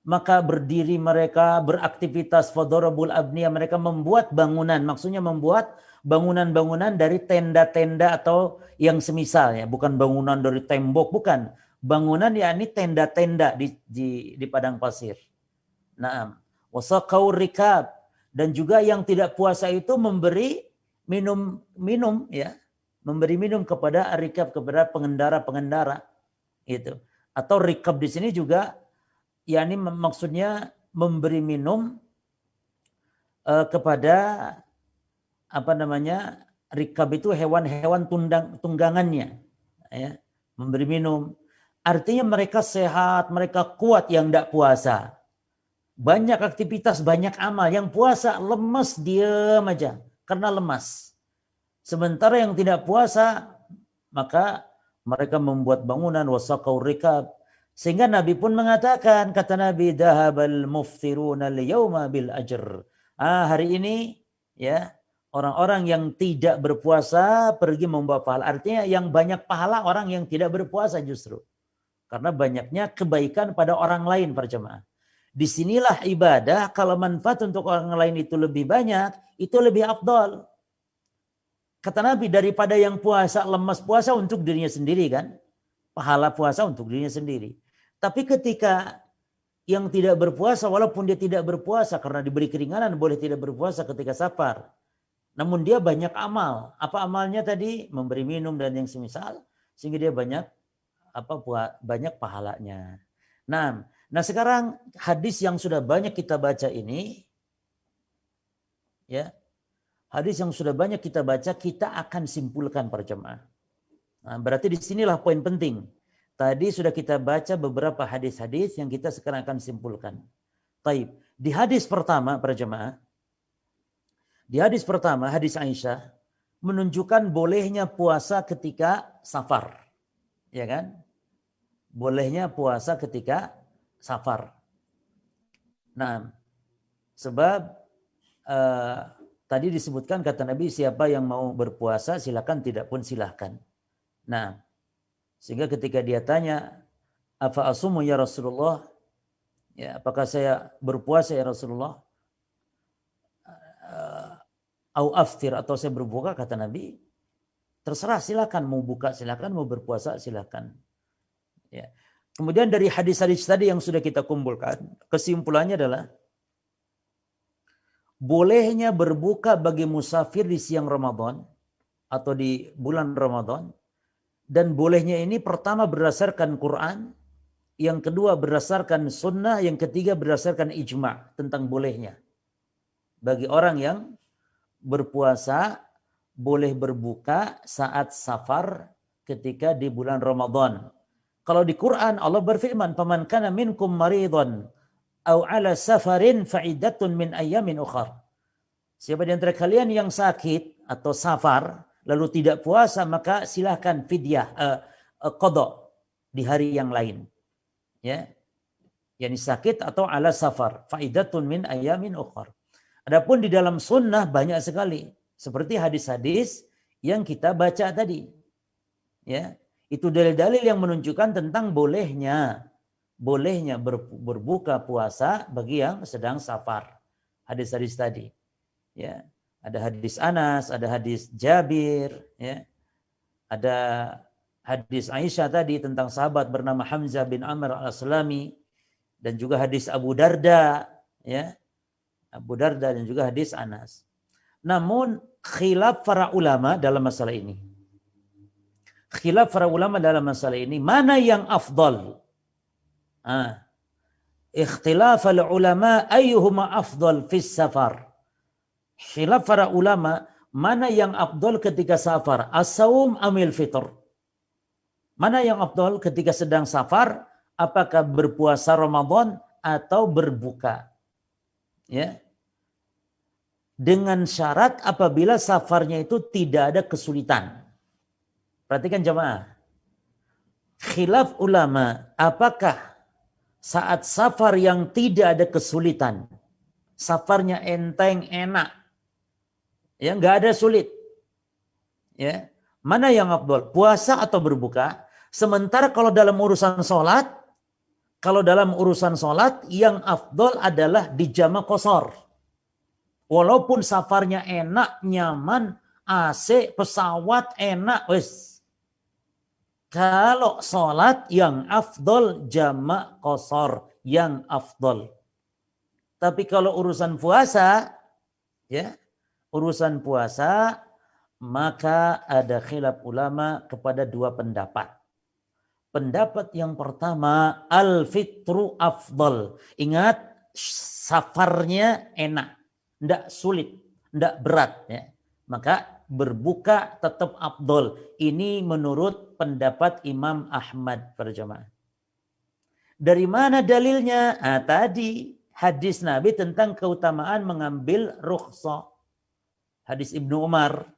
maka berdiri mereka, beraktivitas, fadarabul abniyah, mereka membuat bangunan. Maksudnya membuat bangunan-bangunan dari tenda-tenda atau yang semisalnya. Bukan bangunan dari tembok, bukan. Bangunan yakni tenda-tenda di padang pasir. Naam. Wasaqau rikab. Dan juga yang tidak puasa itu memberi minum ya. Memberi minum kepada rikab, kepada pengendara-pengendara itu. Atau rikab di sini juga yakni maksudnya memberi minum kepada rikab itu hewan-hewan tunggangannya ya, memberi minum. Artinya mereka sehat, mereka kuat yang tidak puasa. Banyak aktivitas, banyak amal. Yang puasa lemas, diam aja karena lemas. Sementara yang tidak puasa, maka mereka membuat bangunan, wasaqau rikab. Sehingga Nabi pun mengatakan, kata Nabi, dahabal muftiruna liyawma bil ajr. Hari ini ya orang-orang yang tidak berpuasa pergi membawa pahala. Artinya yang banyak pahala orang yang tidak berpuasa justru. Karena banyaknya kebaikan pada orang lain para jemaah. Disinilah ibadah, kalau manfaat untuk orang lain itu lebih banyak, itu lebih afdal. Kata Nabi, daripada yang puasa, lemas puasa untuk dirinya sendiri kan. Pahala puasa untuk dirinya sendiri. Tapi ketika yang tidak berpuasa, walaupun dia tidak berpuasa karena diberi keringanan, boleh tidak berpuasa ketika safar. Namun dia banyak amal. Apa amalnya tadi? Memberi minum dan yang semisal. Sehingga dia banyak pahalanya. Nah sekarang hadis yang sudah banyak kita baca ini, ya, hadis yang sudah banyak kita baca, kita akan simpulkan para jemaah. Nah, berarti disinilah poin penting. Tadi sudah kita baca beberapa hadis-hadis yang kita sekarang akan simpulkan. Taib. Di hadis pertama para jemaah, hadis Aisyah menunjukkan bolehnya puasa ketika safar, ya kan? Bolehnya puasa ketika safar. Nah, sebab tadi disebutkan kata Nabi, siapa yang mau berpuasa silakan, tidak pun silakan. Nah, sehingga ketika dia tanya, apa asumu ya Rasulullah, ya, apakah saya berpuasa ya Rasulullah, au aftir, atau saya berbuka, kata Nabi, terserah, silakan, mau buka silakan, mau berpuasa silakan. Ya. Kemudian dari hadis-hadis tadi yang sudah kita kumpulkan, kesimpulannya adalah bolehnya berbuka bagi musafir di siang Ramadan atau di bulan Ramadan. Dan bolehnya ini pertama berdasarkan Quran, yang kedua berdasarkan sunnah, yang ketiga berdasarkan ijma' tentang bolehnya. Bagi orang yang berpuasa boleh berbuka saat safar ketika di bulan Ramadan. Kalau di Quran Allah berfirman, "Faman kana minkum maridhan aw ala safarin fa'iddatun min ayyamin ukhar." Siapa di antara kalian yang sakit atau safar lalu tidak puasa, maka silahkan fidyah, qada di hari yang lain. Ya. Yani sakit atau ala safar, faidatun min ayamin ukhar. Adapun di dalam sunnah banyak sekali, seperti hadis-hadis yang kita baca tadi. Ya, itu dalil-dalil yang menunjukkan tentang bolehnya berbuka puasa bagi yang sedang safar. Hadis-hadis tadi. Ya. Ada hadis Anas, ada hadis Jabir, ya. Ada hadis Aisyah tadi tentang sahabat bernama Hamzah bin Amr al-Aslami, dan juga hadis Abu Darda, ya. Abu Darda, dan juga hadis Anas. Namun khilaf para ulama dalam masalah ini. Mana yang afdal? Ikhtilaf al-ulama ayyuhuma afdal fis safar. Khilaf para ulama, mana yang afdal ketika safar, as-saum amil fitr. Mana yang afdal ketika sedang safar, apakah berpuasa Ramadan atau berbuka? Ya. Dengan syarat apabila safarnya itu tidak ada kesulitan. Perhatikan jemaah. Khilaf ulama, apakah saat safar yang tidak ada kesulitan, safarnya enteng, enak, ya, nggak ada sulit, ya, mana yang afdal, puasa atau berbuka? Sementara kalau dalam urusan sholat, yang afdal adalah di jama qasar. Walaupun safarnya enak, nyaman, AC, pesawat enak, wes. Kalau sholat yang afdal jama qasar, yang afdal. Tapi kalau urusan puasa, ya, maka ada khilaf ulama kepada dua pendapat. Pendapat yang pertama, al-fitru afdal. Ingat, safarnya enak, tidak sulit, tidak berat. Ya. Maka berbuka tetap afdal. Ini menurut pendapat Imam Ahmad para jemaah. Dari mana dalilnya? Tadi hadis Nabi tentang keutamaan mengambil rukhsah. Hadis Ibnu Umar,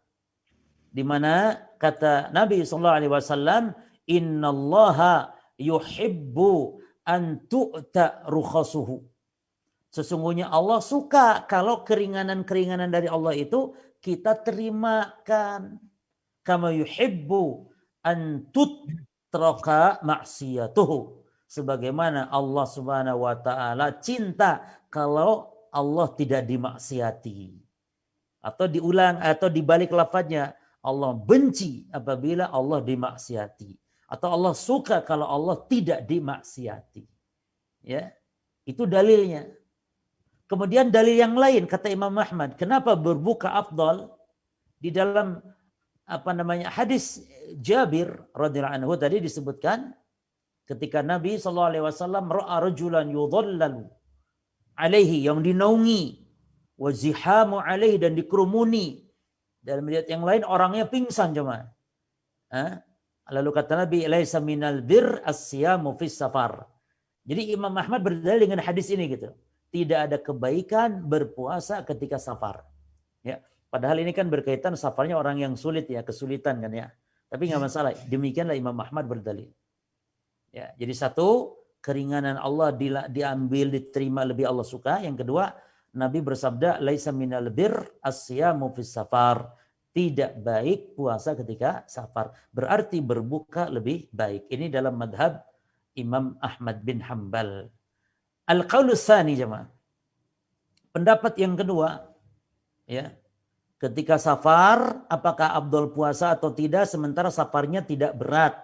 di mana kata Nabi SAW, innallaha yuhibbu an tu'ta rukhasuhu. Sesungguhnya Allah suka kalau keringanan-keringanan dari Allah itu kita terimakan. Kama yuhibbu an tutraka maksiyatuhu. sebagaimana Allah Subhanahu wa taala cinta kalau Allah tidak dimaksiati. Atau diulang atau dibalik lafadznya, Allah benci apabila Allah dimaksiati, atau Allah suka kalau Allah tidak dimaksiati. Ya. Itu dalilnya. Kemudian dalil yang lain kata Imam Ahmad, kenapa berbuka afdal? Di dalam hadis Jabir radhiyallahu anhu tadi disebutkan ketika Nabi SAW ra'a rajulan yudhallalu alaihi, yang dinaungi, wazihamu alaihi, dan dikerumuni. Dalam riwayat yang lain orangnya pingsan jemaah. Lalu kata Nabi, laisa minal bir as-siyamu fis safar. Jadi Imam Ahmad berdalil dengan hadis ini gitu. Tidak ada kebaikan berpuasa ketika safar. Ya, padahal ini kan berkaitan safarnya orang yang sulit ya, kesulitan kan ya. Tapi nggak masalah. Demikianlah Imam Ahmad berdalil. Ya, jadi satu, keringanan Allah diambil, diterima, lebih Allah suka. Yang kedua, Nabi bersabda, laisa minal bir as-siyamu fis safar. Tidak baik puasa ketika safar. Berarti berbuka lebih baik. Ini dalam madhab Imam Ahmad bin Hanbal. Al-qaulu tsani jemaah. Pendapat yang kedua, ya. Ketika safar, apakah afdal puasa atau tidak sementara safarnya tidak berat?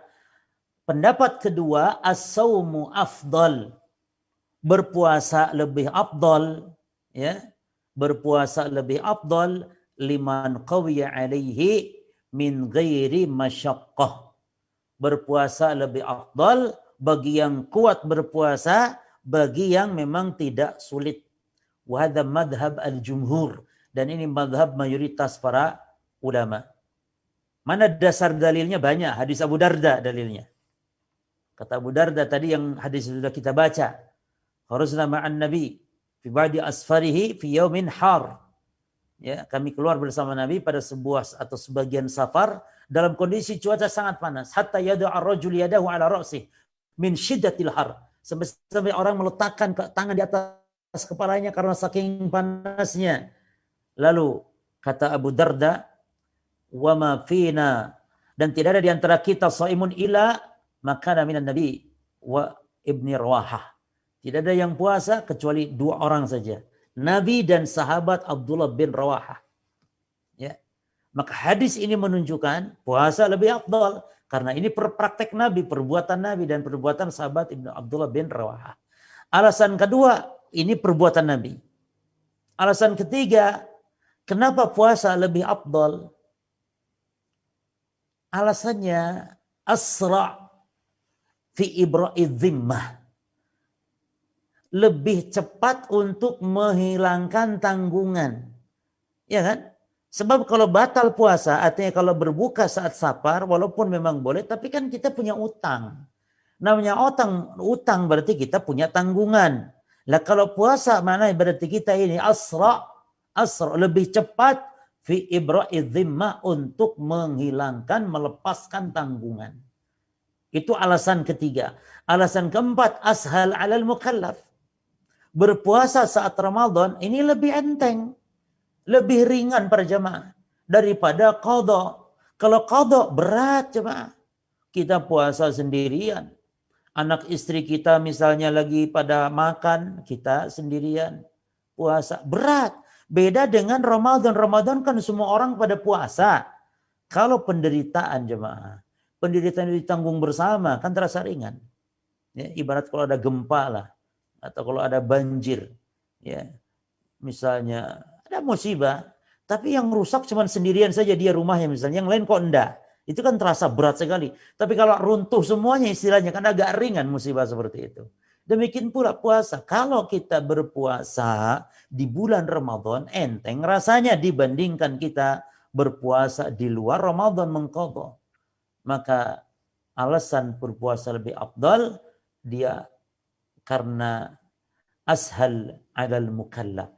Pendapat kedua, as-saumu afdal. Berpuasa lebih afdal, ya. Berpuasa lebih afdal liman qawiya alaihi min ghairi masyaqqah. Berpuasa lebih afdal bagi yang kuat berpuasa, bagi yang memang tidak sulit. Wa hadza madhab al-jumhur, dan ini madhab mayoritas para ulama. Mana dasar dalilnya? Banyak. Hadis Abu Darda dalilnya. Kata Abu Darda tadi yang hadis sudah kita baca. Kharajna ma'an Nabi fi ba'di asfarihi fi yaumin har. Ya, kami keluar bersama Nabi pada sebuah atau sebagian safar dalam kondisi cuaca sangat panas. Hatta yada'a ar-rajul yadahu ala ra'sih min syiddatil har. Sampai orang meletakkan tangan di atas kepalanya karena saking panasnya. Lalu kata Abu Darda, wa ma fina, dan tidak ada di antara kita shaimun ila makana minan Nabi wa Ibni Rawahah. Tidak ada yang puasa kecuali dua orang saja, Nabi dan sahabat Abdullah bin Rawahah. Ya. Maka hadis ini menunjukkan puasa lebih afdal karena ini praktek Nabi, perbuatan Nabi dan perbuatan sahabat Ibnu Abdullah bin Rawahah. Alasan kedua, ini perbuatan Nabi. Alasan ketiga, kenapa puasa lebih afdal? Alasannya asra' fi ibra'idz zimmah. Lebih cepat untuk menghilangkan tanggungan. Ya kan? Sebab kalau batal puasa, artinya kalau berbuka saat safar, walaupun memang boleh, tapi kan kita punya utang. Namanya utang berarti kita punya tanggungan. Lah kalau puasa mana berarti kita ini asra lebih cepat fi ibra'idz zimmah, untuk menghilangkan, melepaskan tanggungan. Itu alasan ketiga. Alasan keempat, ashal 'alal mukallaf. Berpuasa saat Ramadan ini lebih enteng, lebih ringan para jemaah daripada qadha. Kalau qadha berat jemaah. Kita puasa sendirian. Anak istri kita misalnya lagi pada makan, kita sendirian puasa. Berat. Beda dengan Ramadan. Ramadan kan semua orang pada puasa. Kalau penderitaan jemaah, penderitaan ditanggung bersama kan terasa ringan. Ya, ibarat kalau ada gempa lah, atau kalau ada banjir, ya misalnya ada musibah, tapi yang rusak cuma sendirian saja dia rumahnya misalnya, yang lain kok enggak. Itu kan terasa berat sekali. Tapi kalau runtuh semuanya istilahnya kan agak ringan musibah seperti itu. Demikian pula puasa. Kalau kita berpuasa di bulan Ramadan enteng rasanya dibandingkan kita berpuasa di luar Ramadan mengqadha. Maka alasan berpuasa lebih afdal dia karena ashal 'alal mukallaf.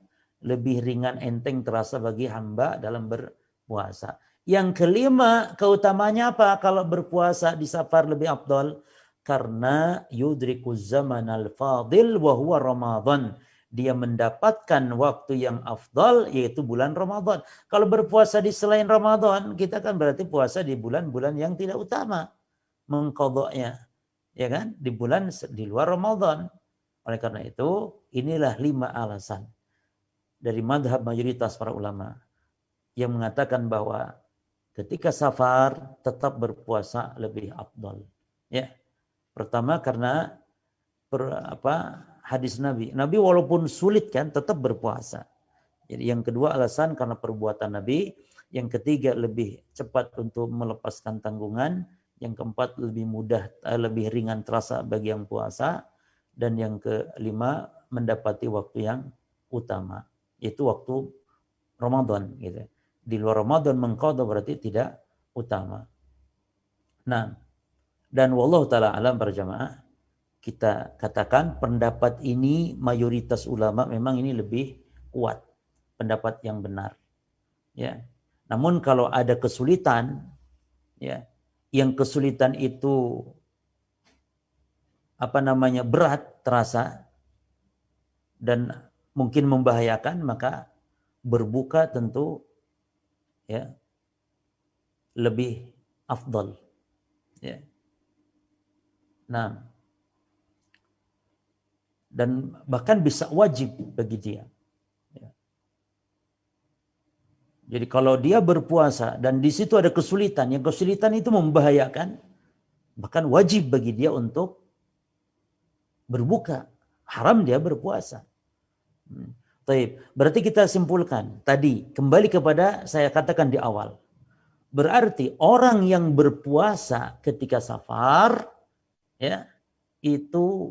Lebih ringan enteng terasa bagi hamba dalam berpuasa. Yang kelima, keutamanya apa? Kalau berpuasa di safar lebih afdal karena yudrikuz zamanal fadil wa huwa Ramadan. Dia mendapatkan waktu yang afdal yaitu bulan Ramadan. Kalau berpuasa di selain Ramadan, kita kan berarti puasa di bulan-bulan yang tidak utama mengqadha'nya. ya kan, di bulan di luar Ramadan. Oleh karena itu, inilah 5 alasan dari madhab mayoritas para ulama yang mengatakan bahwa ketika safar tetap berpuasa lebih afdal. Ya, pertama karena hadis Nabi. Nabi walaupun sulit kan tetap berpuasa. Jadi yang kedua alasan karena perbuatan Nabi. Yang ketiga lebih cepat untuk melepaskan tanggungan. Yang keempat lebih mudah, lebih ringan terasa bagi yang puasa. Dan yang kelima mendapati waktu yang utama. Yaitu waktu Ramadan. Gitu. Di luar Ramadan mengqadha berarti tidak utama. Nah, dan wallahu ta'ala alam berjamaah, kita katakan pendapat ini mayoritas ulama memang ini lebih kuat. Pendapat yang benar. Ya. Namun kalau ada kesulitan, ya, yang kesulitan itu berat terasa dan mungkin membahayakan, maka berbuka tentu ya lebih afdal. Ya. Nah, dan bahkan bisa wajib bagi dia. Jadi kalau dia berpuasa dan di situ ada kesulitan, yang kesulitan itu membahayakan, bahkan wajib bagi dia untuk berbuka. Haram dia berpuasa. Baik, berarti kita simpulkan tadi, kembali kepada saya katakan di awal. Berarti orang yang berpuasa ketika safar, ya, itu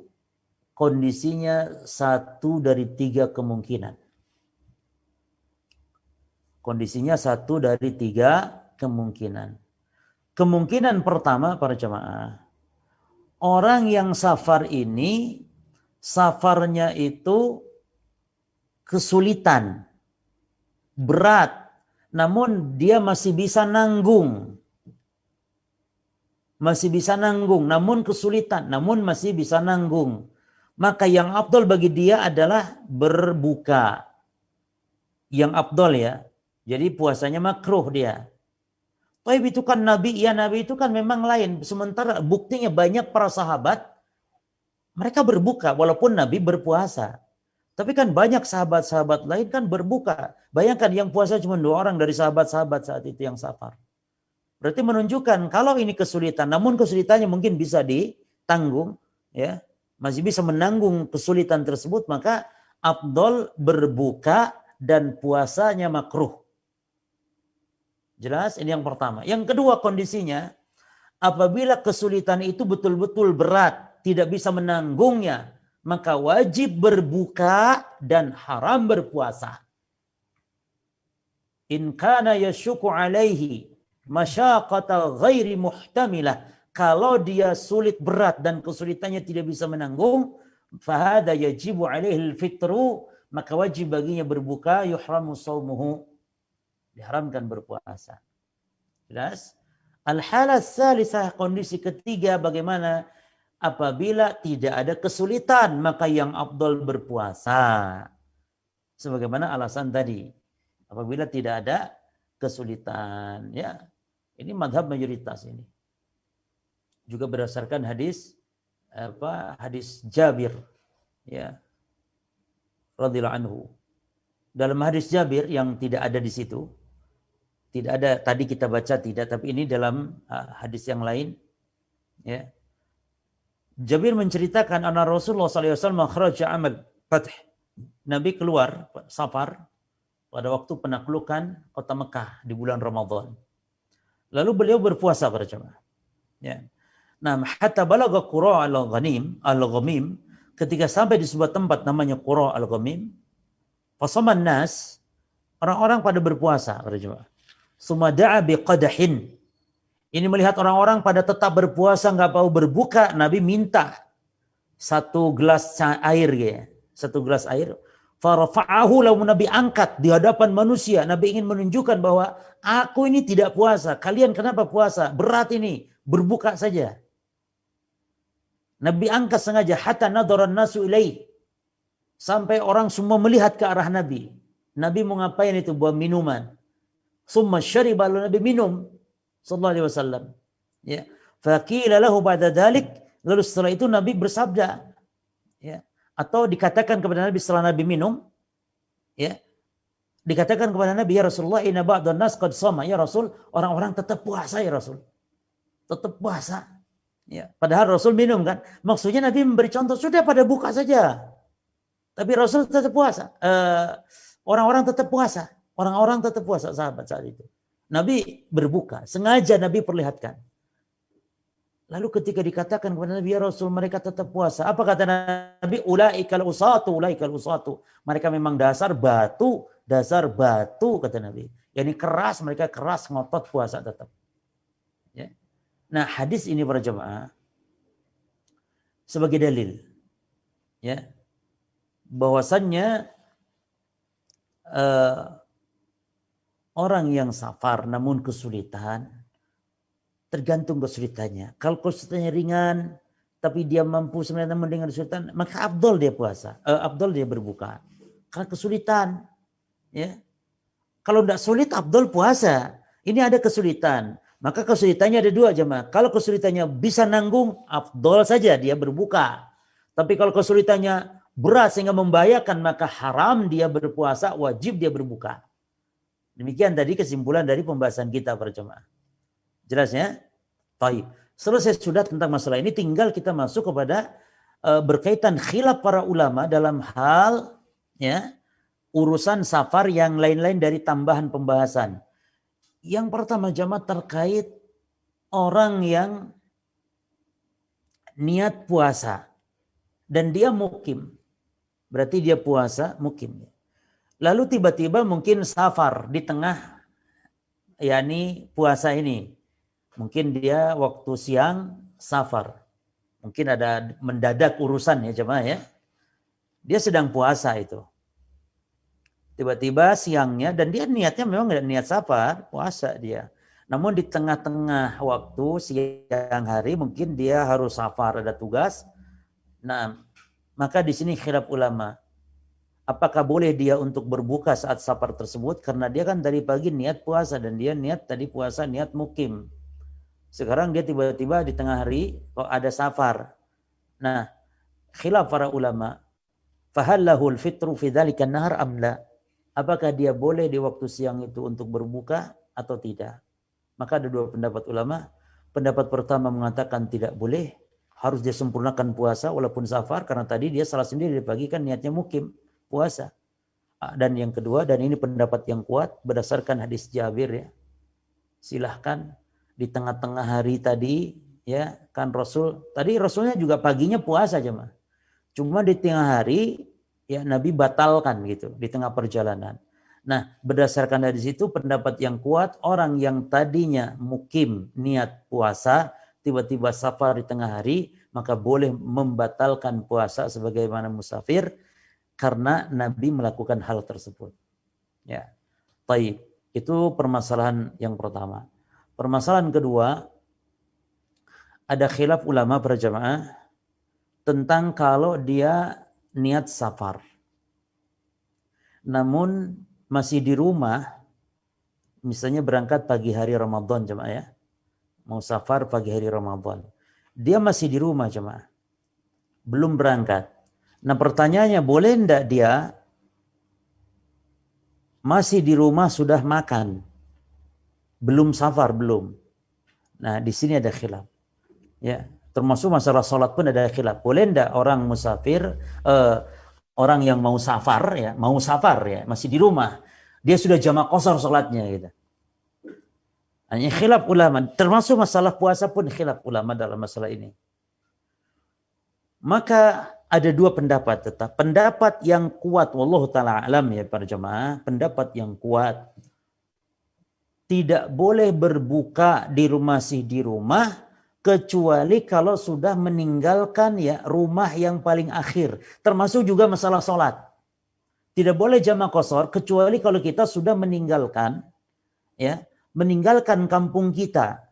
kondisinya 1 dari 3 kemungkinan. Kondisinya 1 dari 3 kemungkinan. Kemungkinan pertama para jemaah, orang yang safar ini, safarnya itu kesulitan, berat, namun dia masih bisa nanggung. Masih bisa nanggung, namun kesulitan, namun masih bisa nanggung. Maka yang afdal bagi dia adalah berbuka. Yang afdal ya. Jadi puasanya makruh dia. Tapi itu kan Nabi, ya Nabi itu kan memang lain. Sementara buktinya banyak para sahabat, mereka berbuka walaupun Nabi berpuasa. Tapi kan banyak sahabat-sahabat lain kan berbuka. Bayangkan yang puasa cuma 2 orang dari sahabat-sahabat saat itu yang safar. Berarti menunjukkan kalau ini kesulitan, namun kesulitannya mungkin bisa ditanggung, ya, masih bisa menanggung kesulitan tersebut, maka afdal berbuka dan puasanya makruh. Jelas? Ini yang pertama. Yang kedua kondisinya, apabila kesulitan itu betul-betul berat, tidak bisa menanggungnya, maka wajib berbuka dan haram berpuasa. In kana yashuku alaihi masyaqata ghairi muhtamilah. Kalau dia sulit berat dan kesulitannya tidak bisa menanggung, fahada yajibu alaihi al-fitru, maka wajib baginya berbuka, yuhramu shaumuhu, diharamkan berpuasa. Jelas? Al-halah tsalisah, kondisi ketiga bagaimana apabila tidak ada kesulitan, maka yang afdal berpuasa. Sebagaimana alasan tadi. Apabila tidak ada kesulitan, ya. Ini madhab mayoritas ini. Juga berdasarkan hadis hadis Jabir, ya, radhiyallahu anhu. Dalam hadis Jabir yang tidak ada di situ, tidak ada tadi kita baca tidak, tapi ini dalam hadis yang lain, ya. Jabir menceritakan anna Rasulullah SAW kharaja amal fath. Nabi keluar safar pada waktu penaklukan kota Mekah di bulan Ramadan. Lalu beliau berpuasa pada jemaah. Ya. Nah, hatta balagha Qura al-Ghamim, ketika sampai di sebuah tempat namanya Qura al-Ghamim, fasaman nas, orang-orang pada berpuasa pada jemaah. Summa da'a biqadahin. Ini melihat orang-orang pada tetap berpuasa, nggak mau berbuka, Nabi minta 1 gelas air, ya, 1 gelas air. Farafa'ahu, lalu Nabi angkat di hadapan manusia. Nabi ingin menunjukkan bahwa aku ini tidak puasa. Kalian kenapa puasa? Berat ini, berbuka saja. Nabi angkat sengaja hatta nadharan nasu ilaih. Sampai orang semua melihat ke arah Nabi. Nabi mau ngapain itu? Buat minuman. Summa syarib, lalu Nabi minum sallallahu alaihi wasallam. Ya. Faqila lahu ba'da dzalik, Lalu setelah itu Nabi bersabda, ya, atau dikatakan kepada Nabi setelah Nabi minum, ya, dikatakan kepada Nabi, ya Rasulullah, inna ba'dhan nas qad shama, ya Rasul, orang-orang tetap puasa ya Rasul. Tetap puasa. Ya, padahal Rasul minum kan. Maksudnya Nabi memberi contoh, sudah pada buka saja. Tapi Rasul tetap puasa. Orang-orang tetap puasa. Orang-orang tetap puasa, sahabat saat itu. Nabi berbuka, sengaja Nabi perlihatkan. Lalu ketika dikatakan kepada Nabi, ya Rasul, mereka tetap puasa. Apa kata Nabi? Ulaikal usatu, ulaikal usatu. Mereka memang dasar batu, kata Nabi. Yani keras, mereka keras, ngotot puasa tetap. Ya. Nah, hadis ini para jemaah sebagai dalil, ya, bahwasannya orang yang safar namun kesulitan, tergantung kesulitannya. Kalau kesulitannya ringan, tapi dia mampu sebenarnya dengan kesulitan, maka afdol dia puasa, afdol dia berbuka. Kalau kesulitan, ya, kalau tidak sulit afdol puasa. Ini ada kesulitan, maka kesulitannya ada dua jemaah. Kalau kesulitannya bisa nanggung, afdol saja dia berbuka. Tapi kalau kesulitannya berat sehingga membahayakan, maka haram dia berpuasa, wajib dia berbuka. Demikian tadi kesimpulan dari pembahasan kita para jemaah. Jelas ya? Baik. Selesai sudah tentang masalah ini, tinggal kita masuk kepada berkaitan khilaf para ulama dalam hal, ya, urusan safar yang lain-lain dari tambahan pembahasan. Yang pertama jemaah terkait orang yang niat puasa dan dia mukim. Berarti dia puasa mukim. Lalu tiba-tiba mungkin safar di tengah, yakni puasa ini. Mungkin dia waktu siang safar. Mungkin ada mendadak urusan ya jemaah ya. Dia sedang puasa itu. Tiba-tiba siangnya, dan dia niatnya memang tidak niat safar, puasa dia. Namun di tengah-tengah waktu siang hari mungkin dia harus safar, ada tugas. Nah, maka di sini khilaf ulama. Apakah boleh dia untuk berbuka saat safar tersebut? Karena dia kan dari pagi niat puasa dan dia niat tadi puasa niat mukim. Sekarang dia tiba-tiba di tengah hari kok ada safar. Nah, khilaf para ulama. Fahallahul fitru fi dzalika nahar am la? Apakah dia boleh di waktu siang itu untuk berbuka atau tidak? Maka ada dua pendapat ulama. Pendapat pertama mengatakan tidak boleh. Harus dia sempurnakan puasa walaupun safar. Karena tadi dia salah sendiri di pagi kan niatnya mukim, puasa. Dan yang kedua, dan ini pendapat yang kuat berdasarkan hadis Jabir ya. Silahkan di tengah-tengah hari tadi ya kan Rasulnya juga paginya puasa aja mah. Cuma di tengah hari ya Nabi batalkan gitu di tengah perjalanan. Nah, berdasarkan dari situ pendapat yang kuat, orang yang tadinya mukim niat puasa tiba-tiba safar di tengah hari, maka boleh membatalkan puasa sebagaimana musafir karena Nabi melakukan hal tersebut. Ya. Baik, itu permasalahan yang pertama. Permasalahan kedua, ada khilaf ulama para jamaah tentang kalau dia niat safar. Namun masih di rumah, misalnya berangkat pagi hari Ramadan jemaah ya. Mau safar pagi hari Ramadan. Dia masih di rumah jemaah. Belum berangkat. Nah pertanyaannya, boleh enggak dia masih di rumah sudah makan? Belum safar, belum. Nah di sini ada khilaf. Ya, termasuk masalah sholat pun ada khilaf. Boleh enggak orang musafir, orang yang mau safar ya, masih di rumah, dia sudah jamak qashar sholatnya gitu. Hanya khilaf ulama, termasuk masalah puasa pun khilaf ulama dalam masalah ini. Maka ada dua pendapat tetap. Pendapat yang kuat, wallahu ta'ala alam ya para jemaah, pendapat yang kuat, tidak boleh berbuka di rumah, kecuali kalau sudah meninggalkan ya rumah yang paling akhir. Termasuk juga masalah sholat. Tidak boleh jamak qashar kecuali kalau kita sudah meninggalkan kampung kita.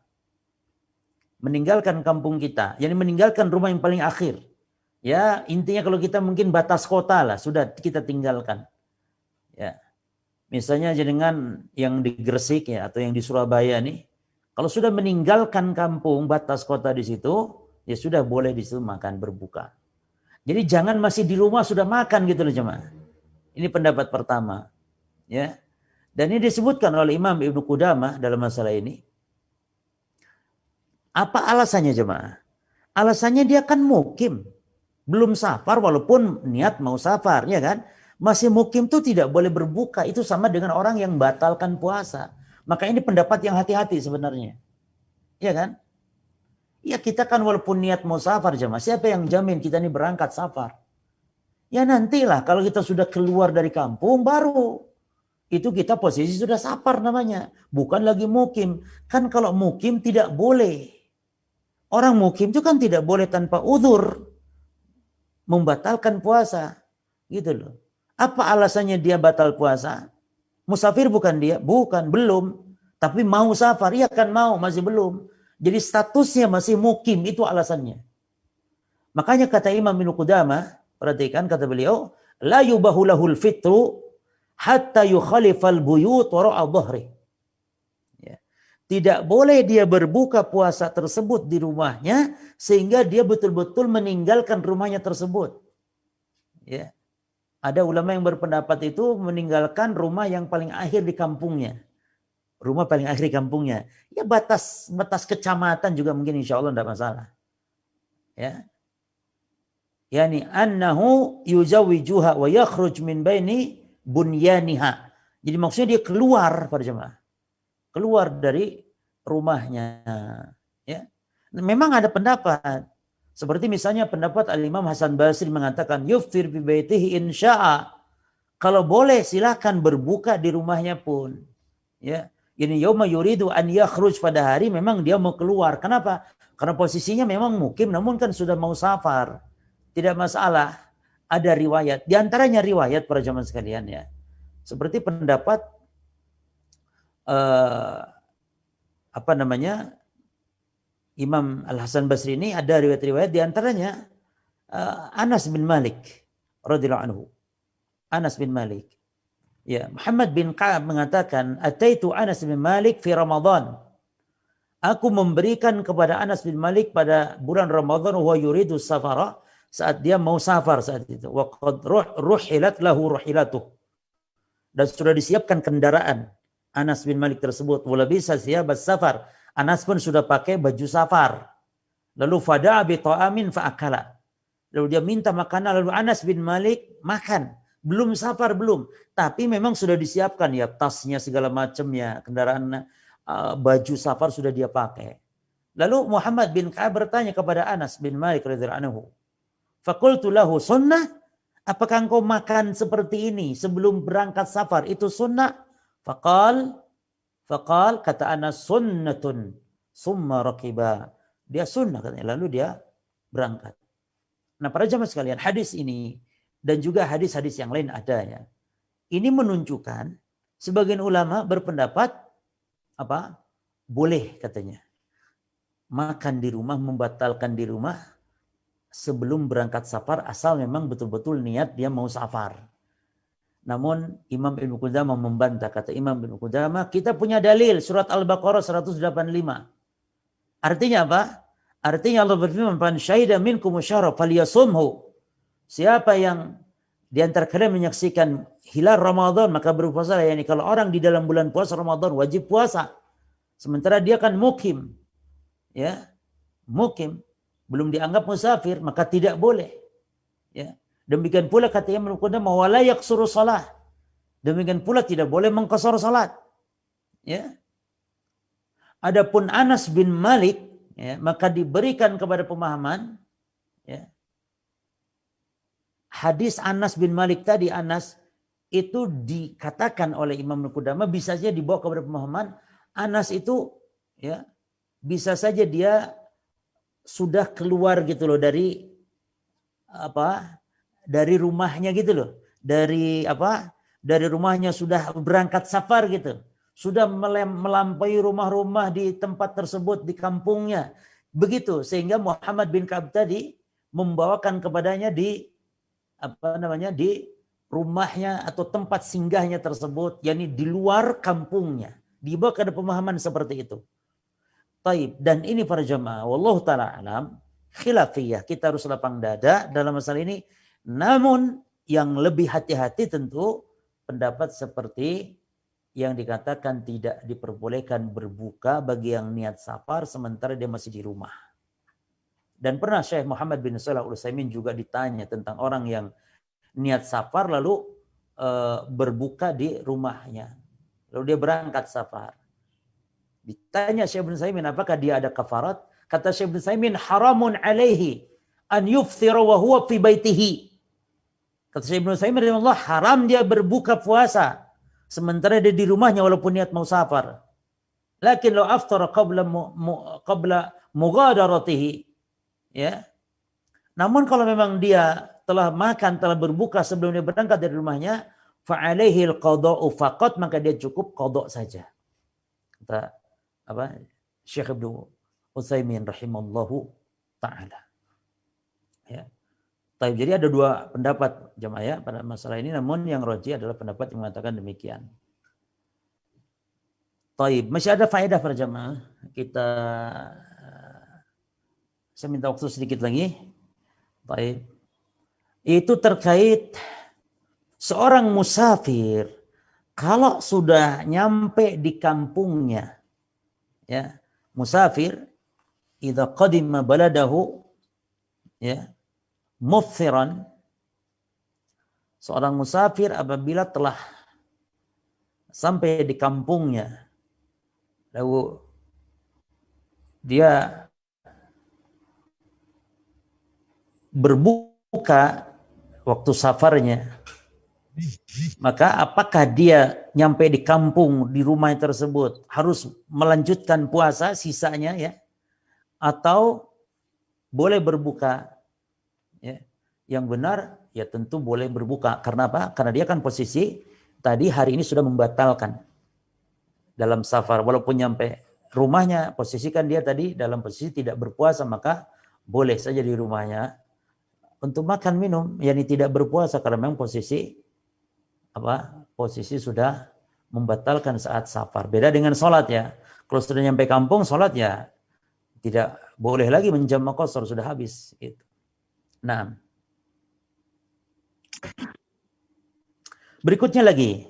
Meninggalkan kampung kita. Yani meninggalkan rumah yang paling akhir. Ya, intinya kalau kita mungkin batas kota lah, sudah kita tinggalkan. Ya. Misalnya jenengan yang di Gresik ya atau yang di Surabaya nih, kalau sudah meninggalkan kampung batas kota di situ, ya sudah boleh di situ makan berbuka. Jadi jangan masih di rumah sudah makan gitu loh jemaah. Ini pendapat pertama. Ya. Dan ini disebutkan oleh Imam Ibnu Qudamah dalam masalah ini. Apa alasannya jemaah? Alasannya dia kan mukim. Belum safar walaupun niat mau safar, ya kan? Masih mukim tuh tidak boleh berbuka. Itu sama dengan orang yang batalkan puasa. Maka ini pendapat yang hati-hati sebenarnya. Ya kan? Ya kita kan walaupun niat mau safar jemaah. Siapa yang jamin kita ini berangkat safar? Ya nantilah kalau kita sudah keluar dari kampung baru. Itu kita posisi sudah safar namanya. Bukan lagi mukim. Kan kalau mukim tidak boleh. Orang mukim itu kan tidak boleh tanpa uzur membatalkan puasa. Gitu loh. Apa alasannya dia batal puasa? Musafir bukan dia? Bukan, belum. Tapi mau safar, iya kan mau, masih belum. Jadi statusnya masih mukim, itu alasannya. Makanya kata Imam Ibnu Qudamah, perhatikan kata beliau, la yubahu lahul fitru hatta yukhalifal buyut wara'a dhahri. Ya. Tidak boleh dia berbuka puasa tersebut di rumahnya sehingga dia betul-betul meninggalkan rumahnya tersebut. Ya. Ada ulama yang berpendapat itu meninggalkan rumah yang paling akhir di kampungnya. Rumah paling akhir di kampungnya. Ya batas kecamatan juga mungkin insya Allah tidak masalah. Ya. Yani annahu yuzawijuha wa yakhruj min baini bunyaniha. Jadi maksudnya dia keluar para jemaah. Keluar dari rumahnya. Ya. Memang ada pendapat. Seperti misalnya pendapat Al-Imam Hasan Basri mengatakan yuftir bi baitihi insya'a. Kalau boleh silakan berbuka di rumahnya pun. Ya. Ini yauma yuridu an yakhruj, pada hari memang dia mau keluar. Kenapa? Karena posisinya memang mukim namun kan sudah mau safar. Tidak masalah. Ada riwayat. Di antaranya riwayat para jemaah sekalian ya. Seperti pendapat Imam Al-Hasan Basri ini ada riwayat-riwayat di antaranya Anas bin Malik radhiyallahu anhu. Anas bin Malik. Ya, Muhammad bin Ka'ab mengatakan, "Ataitu Anas bin Malik fi Ramadan." Aku memberikan kepada Anas bin Malik pada bulan Ramadan wa yuridu safara, saat dia mau safar saat itu. Wa qad ruhilat lahu ruhilatuh. Dan sudah disiapkan kendaraan Anas bin Malik tersebut. Wa labisa siyabas safar. Anas pun sudah pakai baju safar. Lalu fada'a bi ta'amin fa akala. Lalu dia minta makanan, lalu Anas bin Malik makan. Belum safar, belum. Tapi memang sudah disiapkan ya tasnya segala macamnya, kendaraan, baju safar sudah dia pakai. Lalu Muhammad bin Ka'ab bertanya kepada Anas bin Malik radhiyallahu anhu. Faqultu lahu sunnah? Apakah engkau makan seperti ini sebelum berangkat safar? Itu sunnah? Faqal kata Anas sunnatun summa raqiba. Dia sunnah katanya, lalu dia berangkat. Nah, para jamaah sekalian, hadis ini dan juga hadis-hadis yang lain ada ya. Ini menunjukkan sebagian ulama berpendapat boleh katanya makan di rumah, membatalkan di rumah sebelum berangkat safar asal memang betul-betul niat dia mau safar. Namun Imam Ibnu Qudamah membantah. Kata Imam Ibnu Qudamah, kita punya dalil surat Al-Baqarah 185. Artinya apa? Artinya Allah berfirman, "Man syahida minkum syahra falyasumhu." Siapa yang di antara kalian menyaksikan hilal Ramadan maka berpuasa. Yani kalau orang di dalam bulan puasa Ramadan wajib puasa. Sementara dia kan mukim. Ya. Mukim, belum dianggap musafir, maka tidak boleh. Ya. Demikian pula kata Imam Qudamah wala yaksuru salah. Demikian pula tidak boleh mengqasar salat. Ya. Adapun Anas bin Malik, ya, maka diberikan kepada pemahaman ya. Hadis Anas bin Malik tadi, Anas itu dikatakan oleh Imam Qudamah bisa saja dibawa kepada pemahaman Anas itu ya bisa saja dia sudah keluar gitu loh dari dari rumahnya gitu loh. Dari rumahnya sudah berangkat safar gitu. Sudah melampaui rumah-rumah di tempat tersebut di kampungnya. Begitu sehingga Muhammad bin Ka'ab tadi membawakan kepadanya di rumahnya atau tempat singgahnya tersebut, yakni di luar kampungnya. Dibawa ke pemahaman seperti itu. Taib. Dan ini para jamaah, wallahu ta'ala alam, khilafiyah. Kita harus lapang dada dalam masalah ini. Namun yang lebih hati-hati tentu pendapat seperti yang dikatakan tidak diperbolehkan berbuka bagi yang niat safar sementara dia masih di rumah. Dan pernah Syekh Muhammad bin Shalih Al-Utsaimin juga ditanya tentang orang yang niat safar lalu berbuka di rumahnya. Lalu dia berangkat safar. Ditanya Syekh bin Utsaimin, apakah dia ada kafarat? Kata Syekh bin Utsaimin, haramun alaihi an yufthira wa huwa fi baitihi. Kata Syekh bin Utsaimin, haram dia berbuka puasa sementara dia di rumahnya walaupun niat mau safar. Lakin law aftara qabla mughadaratihi, ya. Namun kalau memang dia telah makan, telah berbuka sebelum dia berangkat dari rumahnya, fa alaihi al-qada'u faqat, maka dia cukup qada' saja. Kata Syekh Ibnu Utsaimin rahimallahu taala. Ya. Jadi ada dua pendapat jemaah ya pada masalah ini, namun yang rajih adalah pendapat yang mengatakan demikian. Taib, masih ada faedah para jemaah. Saya minta waktu sedikit lagi. Taib. Itu terkait seorang musafir kalau sudah nyampe di kampungnya, ya, musafir idza qadima baladahu, ya, mufsiran, seorang musafir apabila telah sampai di kampungnya lalu dia berbuka waktu safarnya, maka apakah dia nyampe di kampung di rumah tersebut harus melanjutkan puasa sisanya, ya, atau boleh berbuka? Ya, yang benar ya tentu boleh berbuka. Karena apa? Karena dia kan posisi tadi hari ini sudah membatalkan dalam safar. Walaupun nyampe rumahnya, posisikan dia tadi dalam posisi tidak berpuasa, maka boleh saja di rumahnya untuk makan minum, yakni tidak berpuasa karena memang posisi sudah membatalkan saat safar. Beda dengan sholat, ya. Kalau sudah nyampe kampung, sholat ya tidak boleh lagi menjamak qasar, sudah habis. Gitu. Nah, berikutnya lagi,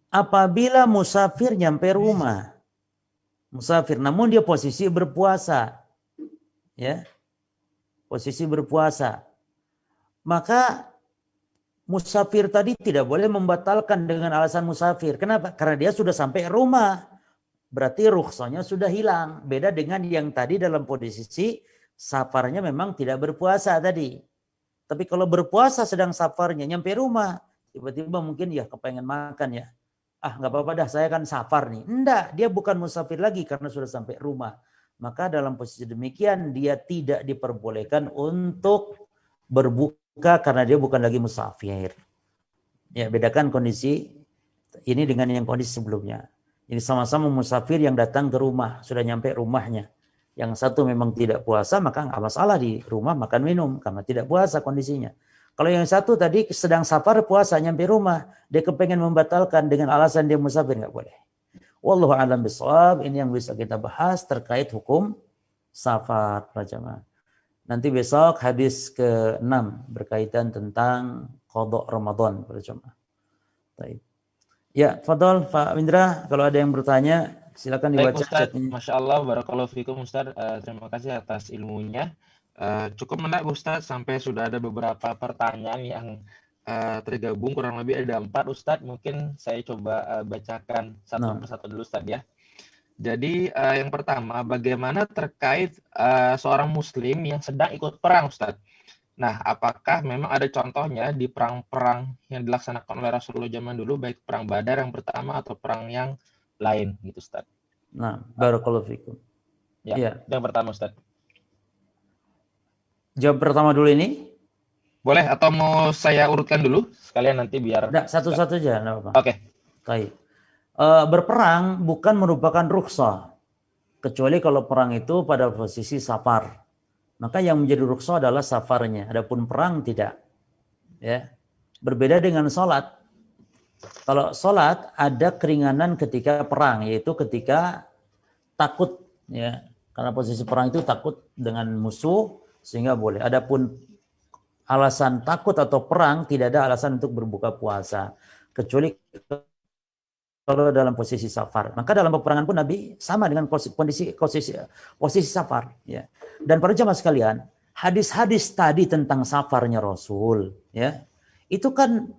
apabila musafir nyampe rumah, musafir namun dia posisi berpuasa, ya, posisi berpuasa, maka musafir tadi tidak boleh membatalkan dengan alasan musafir. Kenapa? Karena dia sudah sampai rumah. Berarti rukhsahnya sudah hilang. Beda dengan yang tadi dalam posisi safarnya memang tidak berpuasa tadi. Tapi kalau berpuasa sedang safarnya, nyampe rumah, tiba-tiba mungkin ya kepengen makan, ya. Nggak apa-apa dah, saya kan safar nih. Enggak, dia bukan musafir lagi karena sudah sampai rumah. Maka dalam posisi demikian dia tidak diperbolehkan untuk berbuka karena dia bukan lagi musafir. Ya, bedakan kondisi ini dengan yang kondisi sebelumnya. Jadi sama-sama musafir yang datang ke rumah, sudah nyampe rumahnya. Yang satu memang tidak puasa, maka nggak masalah di rumah makan minum, karena tidak puasa kondisinya. Kalau yang satu tadi sedang safar puasa, nyampe rumah, dia kepengen membatalkan dengan alasan dia musafir, nggak boleh. Wallahu a'lam bishawab. Ini yang bisa kita bahas terkait hukum safar, para jamaah. Nanti besok hadis ke-6 berkaitan tentang qada Ramadan, para jamaah. Baik. Ya, fadhol Pak Windra, kalau ada yang bertanya silakan dibaca. Baik, Ustaz. Masya Allah, barakallahu fikum Ustaz. Terima kasih atas ilmunya. Cukup menarik Ustaz, sampai sudah ada beberapa pertanyaan yang tergabung, kurang lebih ada 4 Ustaz. Mungkin saya coba bacakan satu persatu dulu Ustaz, ya. Jadi yang pertama, bagaimana terkait seorang muslim yang sedang ikut perang Ustaz? Nah, apakah memang ada contohnya di perang-perang yang dilaksanakan oleh Rasulullah zaman dulu, baik perang Badar yang pertama atau perang yang lain, gitu Ustaz? Nah, barakallahu fikum. Ya, yang pertama Ustaz. Jawab pertama dulu ini? Boleh, atau mau saya urutkan dulu sekalian nanti biar... Nggak, satu-satu aja, nggak apa-apa. Oke. Baik. Berperang bukan merupakan rukhsah, kecuali kalau perang itu pada posisi safar. Maka yang menjadi rukhsah adalah safarnya. Adapun perang tidak. Ya. Berbeda dengan sholat. Kalau sholat ada keringanan ketika perang, yaitu ketika takut, ya, karena posisi perang itu takut dengan musuh sehingga boleh. Adapun alasan takut atau perang tidak ada alasan untuk berbuka puasa kecuali kalau dalam posisi safar. Maka dalam peperangan pun Nabi sama dengan posisi safar, ya. Dan para jamaah sekalian, hadis-hadis tadi tentang safarnya Rasul, ya, itu kan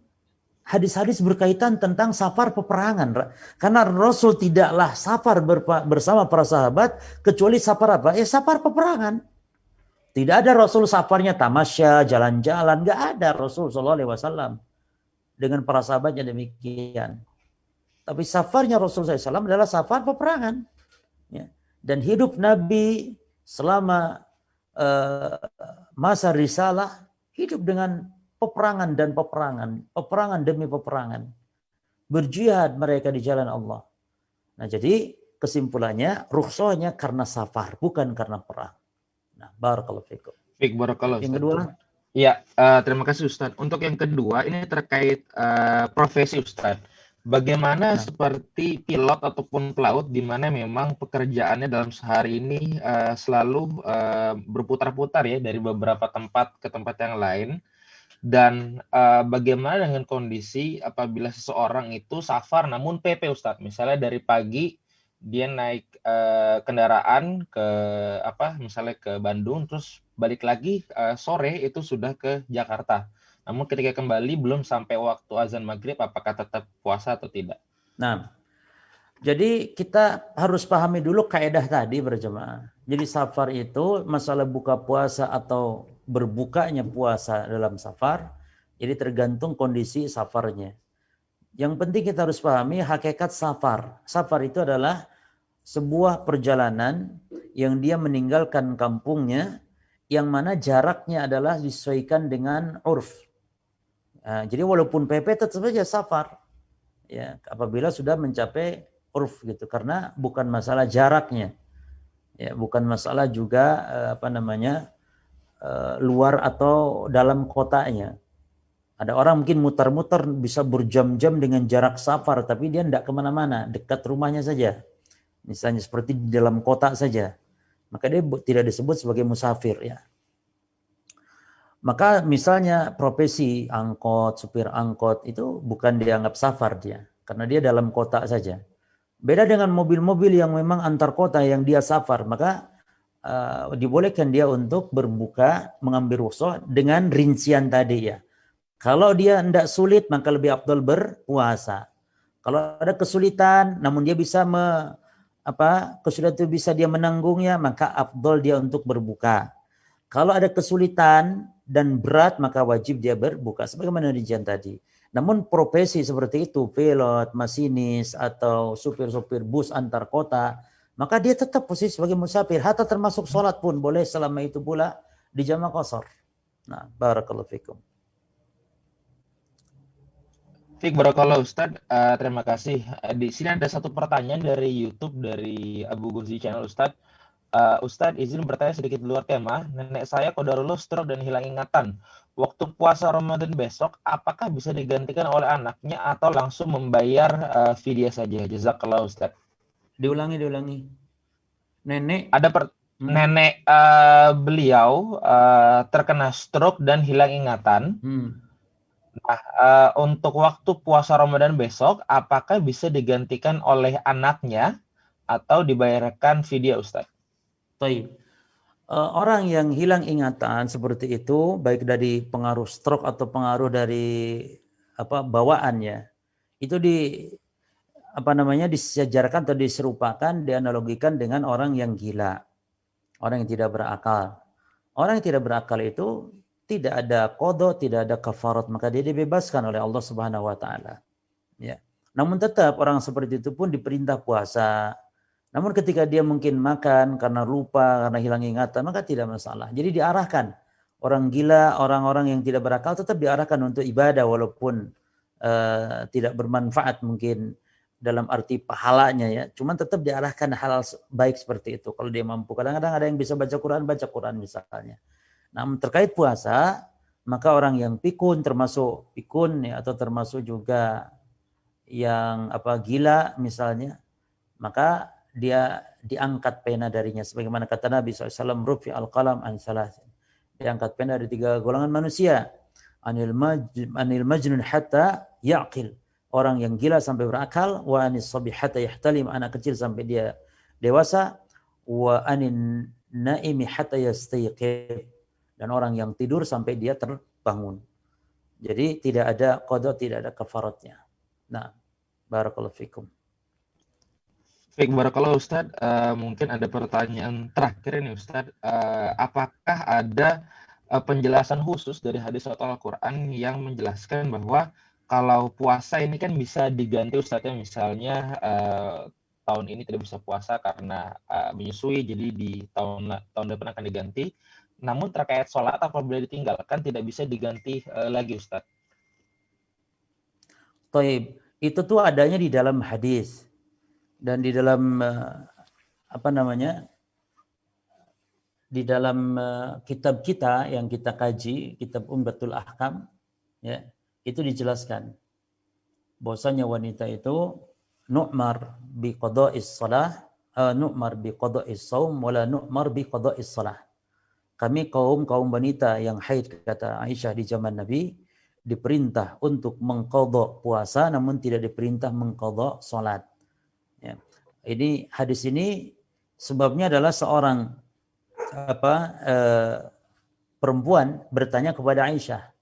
hadis-hadis berkaitan tentang safar peperangan. Karena Rasul tidaklah safar bersama para sahabat kecuali safar apa? Safar peperangan. Tidak ada Rasul safarnya tamasya, jalan-jalan, nggak ada Rasul SAW dengan para sahabatnya demikian. Tapi safarnya Rasul SAW adalah safar peperangan. Ya. Dan hidup Nabi selama masa risalah hidup dengan peperangan dan peperangan, peperangan demi peperangan. Berjihad mereka di jalan Allah. Nah, jadi kesimpulannya rukhsahnya karena safar, bukan karena perang. Nah, barakallahu fikum. Baik, barakallahu. Yang kedua? Ya, terima kasih Ustadz. Untuk yang kedua, ini terkait profesi Ustadz. Bagaimana seperti pilot ataupun pelaut di mana memang pekerjaannya dalam sehari ini selalu berputar-putar ya dari beberapa tempat ke tempat yang lain. Dan bagaimana dengan kondisi apabila seseorang itu safar namun PP Ustadz, misalnya dari pagi dia naik kendaraan ke misalnya ke Bandung, terus balik lagi sore itu sudah ke Jakarta. Namun ketika kembali belum sampai waktu azan maghrib, apakah tetap puasa atau tidak? Nah, jadi kita harus pahami dulu kaidah tadi berjemaah. Jadi safar itu masalah buka puasa atau berbukanya puasa dalam safar, jadi tergantung kondisi safarnya. Yang penting kita harus pahami hakikat safar. Safar itu adalah sebuah perjalanan yang dia meninggalkan kampungnya, yang mana jaraknya adalah disesuaikan dengan urf. Nah, jadi walaupun PP tetap saja safar, ya, apabila sudah mencapai urf gitu, karena bukan masalah jaraknya, ya, bukan masalah juga luar atau dalam kotanya. Ada orang mungkin muter-muter bisa berjam-jam dengan jarak safar, tapi dia tidak kemana-mana, dekat rumahnya saja. Misalnya seperti di dalam kota saja, maka dia tidak disebut sebagai musafir, ya. Maka misalnya profesi angkot, supir angkot itu bukan dianggap safar dia, karena dia dalam kota saja. Beda dengan mobil-mobil yang memang antar kota yang dia safar, maka dibolehkan dia untuk berbuka, mengambil rukhsah dengan rincian tadi, ya. Kalau dia tidak sulit, maka lebih afdal berpuasa. Kalau ada kesulitan, namun dia bisa kesulitan itu bisa dia menanggungnya, maka afdal dia untuk berbuka. Kalau ada kesulitan dan berat, maka wajib dia berbuka sebagaimana rincian tadi. Namun profesi seperti itu, pilot, masinis atau supir-supir bus antar kota, maka dia tetap posisi sebagai musafir, hatta termasuk sholat pun boleh selama itu pula di jamaah qashar. Nah, barakallahu fikum. Fik, barakallahu Ustadz, terima kasih. Di sini ada satu pertanyaan dari YouTube dari Abu Gurzi Channel Ustadz. Ustadz, izin bertanya sedikit di luar tema. Nenek saya qadarullah stroke dan hilang ingatan. Waktu puasa Ramadan besok, apakah bisa digantikan oleh anaknya atau langsung membayar fidyah saja? Jazakallah Ustadz. Diulangi. Nenek nenek beliau terkena stroke dan hilang ingatan. Nah, untuk waktu puasa Ramadan besok, apakah bisa digantikan oleh anaknya atau dibayarkan fidyah, Ustaz? Baik. Orang yang hilang ingatan seperti itu, baik dari pengaruh stroke atau pengaruh dari bawaannya, itu disejarahkan atau diserupakan, dianalogikan dengan orang yang gila, orang yang tidak berakal. Orang yang tidak berakal itu tidak ada qadha, tidak ada kafarat, maka dia dibebaskan oleh Allah Subhanahu wa taala. Ya. Namun tetap orang seperti itu pun diperintah puasa. Namun ketika dia mungkin makan karena lupa, karena hilang ingatan, maka tidak masalah. Jadi diarahkan. Orang gila, orang-orang yang tidak berakal tetap diarahkan untuk ibadah walaupun tidak bermanfaat mungkin dalam arti pahalanya, ya. Cuman tetap diarahkan hal baik seperti itu kalau dia mampu. Kadang-kadang ada yang bisa baca Quran misalnya. Namun terkait puasa, maka orang yang pikun, termasuk pikun, ya, atau termasuk juga yang gila misalnya, maka dia diangkat pena darinya, sebagaimana kata Nabi SAW, rufi al-qalam an salasin, diangkat pena dari 3 golongan manusia, anil majnun hatta yaqil, orang yang gila sampai berakal, wa anis sabi hatta yahtalim, anak kecil sampai dia dewasa, wa anin naimi hatta yastayqir, dan orang yang tidur sampai dia terbangun. Jadi tidak ada qada, tidak ada kafaratnya. Nah, barakallahu fikum. Baik, barakallah Ustaz. Mungkin ada pertanyaan terakhir ini Ustaz. Apakah ada penjelasan khusus dari hadis atau Al-Quran yang menjelaskan bahwa kalau puasa ini kan bisa diganti Ustaz, ya, misalnya tahun ini tidak bisa puasa karena menyusui, jadi di tahun depan akan diganti. Namun terkait sholat apabila ditinggalkan tidak bisa diganti lagi Ustaz. Taib, itu tuh adanya di dalam hadis dan di dalam di dalam kitab kita yang kita kaji, kitab Umdatul Ahkam, ya, itu dijelaskan bahwasanya wanita itu nu'mar bi qada'is shalah, nu'mar bi qada'is shaum wala nu'mar bi qada'is shalah. Kami kaum wanita yang haid, kata Aisyah di zaman Nabi, diperintah untuk mengqadha puasa namun tidak diperintah mengqadha salat. Ya. Ini hadis ini sebabnya adalah seorang perempuan bertanya kepada Aisyah,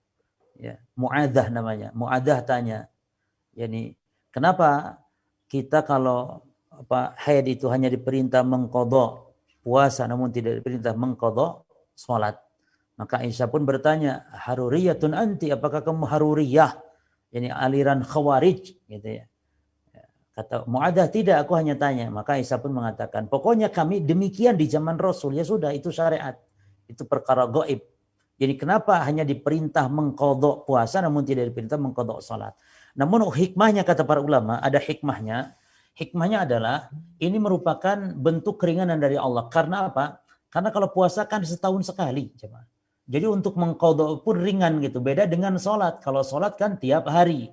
ya, Mu'adzah namanya. Mu'adzah tanya, yani kenapa kita kalau haid itu hanya diperintah mengqadha puasa namun tidak diperintah mengqadha salat? Maka Aisyah pun bertanya, haruriyatun anti, apakah kamu haruriyah, yani aliran khawarij, gitu ya. Kata Mu'adzah, tidak, aku hanya tanya. Maka Aisyah pun mengatakan, pokoknya kami demikian di zaman Rasul, ya sudah, itu syariat, itu perkara gaib. Jadi kenapa hanya diperintah mengqadha puasa namun tidak diperintah mengqadha salat? Namun hikmahnya, kata para ulama, ada hikmahnya. Hikmahnya adalah ini merupakan bentuk keringanan dari Allah. Karena apa? Karena kalau puasa kan setahun sekali, coba. Jadi untuk mengqadha pun ringan gitu. Beda dengan sholat. Kalau sholat kan tiap hari.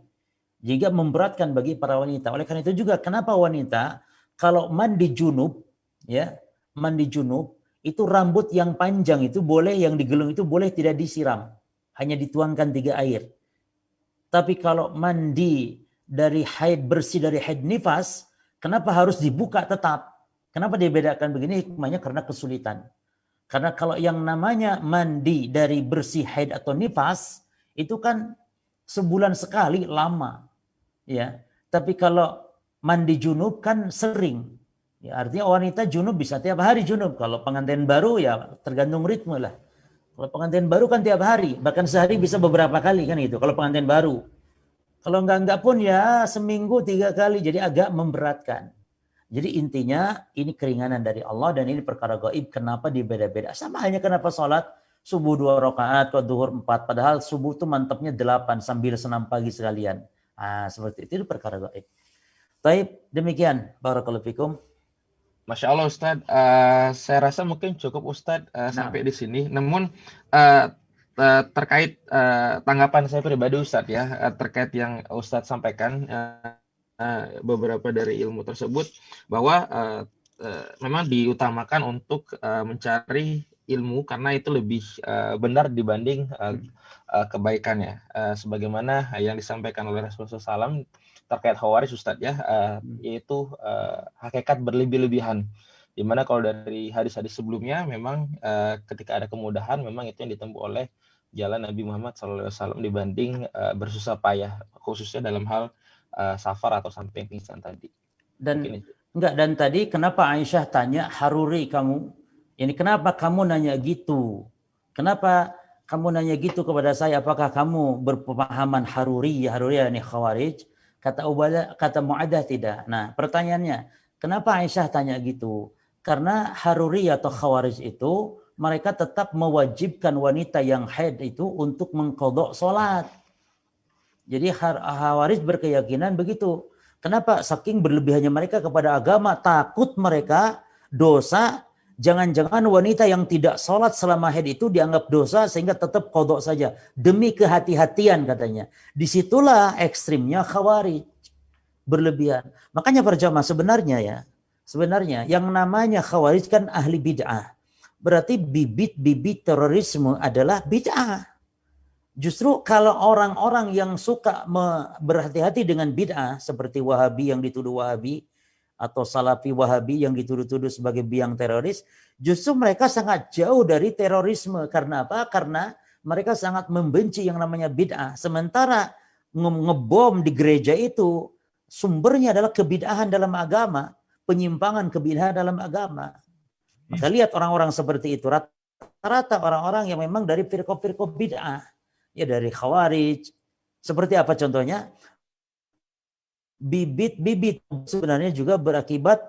Jika memberatkan bagi para wanita. Oleh karena itu juga kenapa wanita kalau mandi junub, ya, mandi junub itu rambut yang panjang itu boleh, yang digelung itu boleh tidak disiram. Hanya dituangkan 3 air. Tapi kalau mandi dari haid, bersih dari haid nifas, kenapa harus dibuka tetap? Kenapa dibedakan begini? Hikmahnya karena kesulitan. Karena kalau yang namanya mandi dari bersih haid atau nifas itu kan sebulan sekali, lama, ya. Tapi kalau mandi junub kan sering, ya, artinya wanita junub bisa tiap hari junub. Kalau pengantin baru ya tergantung ritme lah. Kalau pengantin baru kan tiap hari, bahkan sehari bisa beberapa kali kan itu. Kalau pengantin baru, kalau enggak pun ya seminggu 3 kali, jadi agak memberatkan. Jadi intinya ini keringanan dari Allah dan ini perkara gaib. Kenapa dibeda-beda? Sama hanya kenapa sholat subuh 2 rakaat, duhur 4. Padahal subuh itu mantapnya 8 sambil senam pagi sekalian. Seperti itu perkara gaib. Baik, demikian. Barakallahu fikum. Masya Allah Ustadz, saya rasa mungkin cukup Ustadz sampai di sini. Namun terkait tanggapan saya pribadi Ustadz, ya, terkait yang Ustadz sampaikan, beberapa dari ilmu tersebut bahwa memang diutamakan untuk mencari ilmu karena itu lebih benar dibanding kebaikannya, sebagaimana yang disampaikan oleh Rasulullah SAW terkait khawarij Ustadz, ya, yaitu hakikat berlebih-lebihan, dimana kalau dari hadis-hadis sebelumnya memang ketika ada kemudahan memang itu yang ditempuh oleh jalan Nabi Muhammad SAW dibanding bersusah payah, khususnya dalam hal safar atau sampai pingsan tadi. Dan tadi kenapa Aisyah tanya, haruri kamu? Ini kenapa kamu nanya gitu? Kenapa kamu nanya gitu kepada saya? Apakah kamu berpemahaman haruri ini khawarij? Kata Mu'adzah tidak. Nah, pertanyaannya, kenapa Aisyah tanya gitu? Karena haruri atau khawarij itu mereka tetap mewajibkan wanita yang haid itu untuk mengqadha salat. Jadi Khawarij berkeyakinan begitu. Kenapa? Saking berlebihannya mereka kepada agama, takut mereka dosa. Jangan-jangan wanita yang tidak sholat selama haid itu dianggap dosa sehingga tetap qadha saja. Demi kehati-hatian katanya. Disitulah ekstrimnya Khawarij. berlebihan. Makanya para jamaah sebenarnya yang namanya Khawarij kan ahli bid'ah. Berarti bibit-bibit terorisme adalah bid'ah. Justru kalau orang-orang yang suka berhati-hati dengan bid'ah seperti Wahabi yang dituduh Wahabi atau Salafi Wahabi yang dituduh-tuduh sebagai biang teroris, justru mereka sangat jauh dari terorisme. Karena apa? Karena mereka sangat membenci yang namanya bid'ah. Sementara ngebom di gereja itu sumbernya adalah kebid'ahan dalam agama, penyimpangan kebid'ahan dalam agama. Maka lihat orang-orang seperti itu, rata-rata orang-orang yang memang dari firqah-firqah bid'ah. Ya dari Khawarij. Seperti apa contohnya? Bibit-bibit sebenarnya juga berakibat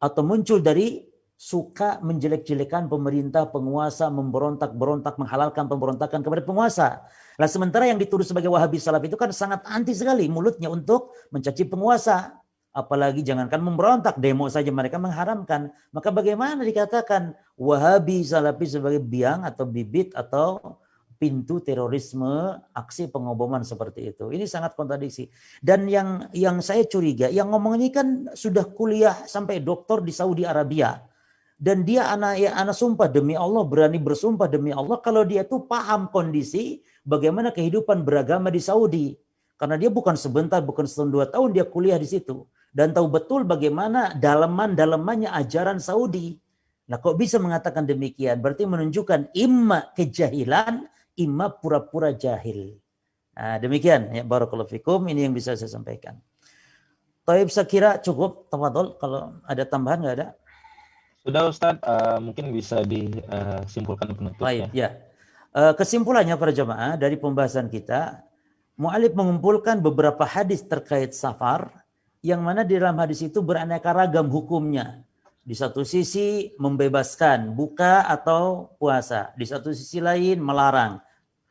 atau muncul dari suka menjelek-jelekan pemerintah, penguasa, memberontak-berontak, menghalalkan pemberontakan kepada penguasa. Nah, sementara yang dituduh sebagai Wahabi Salaf itu kan sangat anti sekali mulutnya untuk mencaci penguasa. Apalagi jangankan memberontak, demo saja mereka mengharamkan. Maka bagaimana dikatakan Wahabi Salafi sebagai biang atau bibit atau pintu terorisme, aksi pengoboman seperti itu. Ini sangat kontradiksi. Dan yang saya curiga, yang ngomong ini kan sudah kuliah sampai doktor di Saudi Arabia. Dan dia anak sumpah demi Allah, berani bersumpah demi Allah kalau dia tuh paham kondisi bagaimana kehidupan beragama di Saudi. Karena dia bukan sebentar, bukan setahun 2 tahun dia kuliah di situ. Dan tahu betul bagaimana dalamannya ajaran Saudi. Nah, kok bisa mengatakan demikian? Berarti menunjukkan imma kejahilan, imma pura-pura jahil. Nah, demikian ya, barakallahu fikum, ini yang bisa saya sampaikan. Taib, saya kira cukup, tafadhol, kalau ada tambahan nggak ada? Sudah Ustadz, mungkin bisa disimpulkan penutupnya. Ya. Kesimpulannya para jamaah dari pembahasan kita, mu'alif mengumpulkan beberapa hadis terkait safar, yang mana di dalam hadis itu beraneka ragam hukumnya. Di satu sisi membebaskan buka atau puasa. Di satu sisi lain melarang.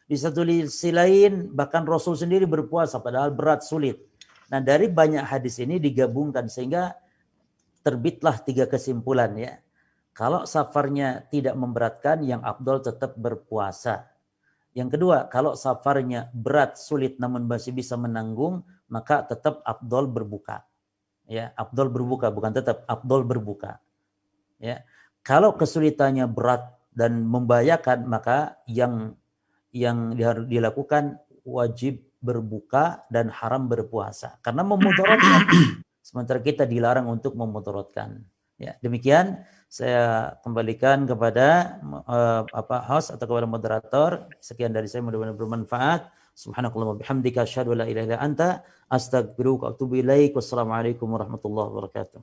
Di satu sisi lain bahkan Rasul sendiri berpuasa padahal berat, sulit. Nah, dari banyak hadis ini digabungkan sehingga terbitlah 3 kesimpulan ya. Kalau safarnya tidak memberatkan, yang afdal tetap berpuasa. Yang kedua, kalau safarnya berat, sulit namun masih bisa menanggung, maka tetap afdal berbuka. Ya, afdal berbuka, bukan tetap afdal berbuka. Ya, kalau kesulitannya berat dan membahayakan, maka yang dilakukan wajib berbuka dan haram berpuasa karena memudaratkan. Sementara kita dilarang untuk memudaratkan. Ya, demikian saya kembalikan kepada host atau kepada moderator. Sekian dari saya, mudah-mudahan bermanfaat. Subhanakallahumma bihamdika asyhadu an la ilaha illa anta astaghfiruka wa atubu ilaik. Wassalamualaikum warahmatullahi wabarakatuh.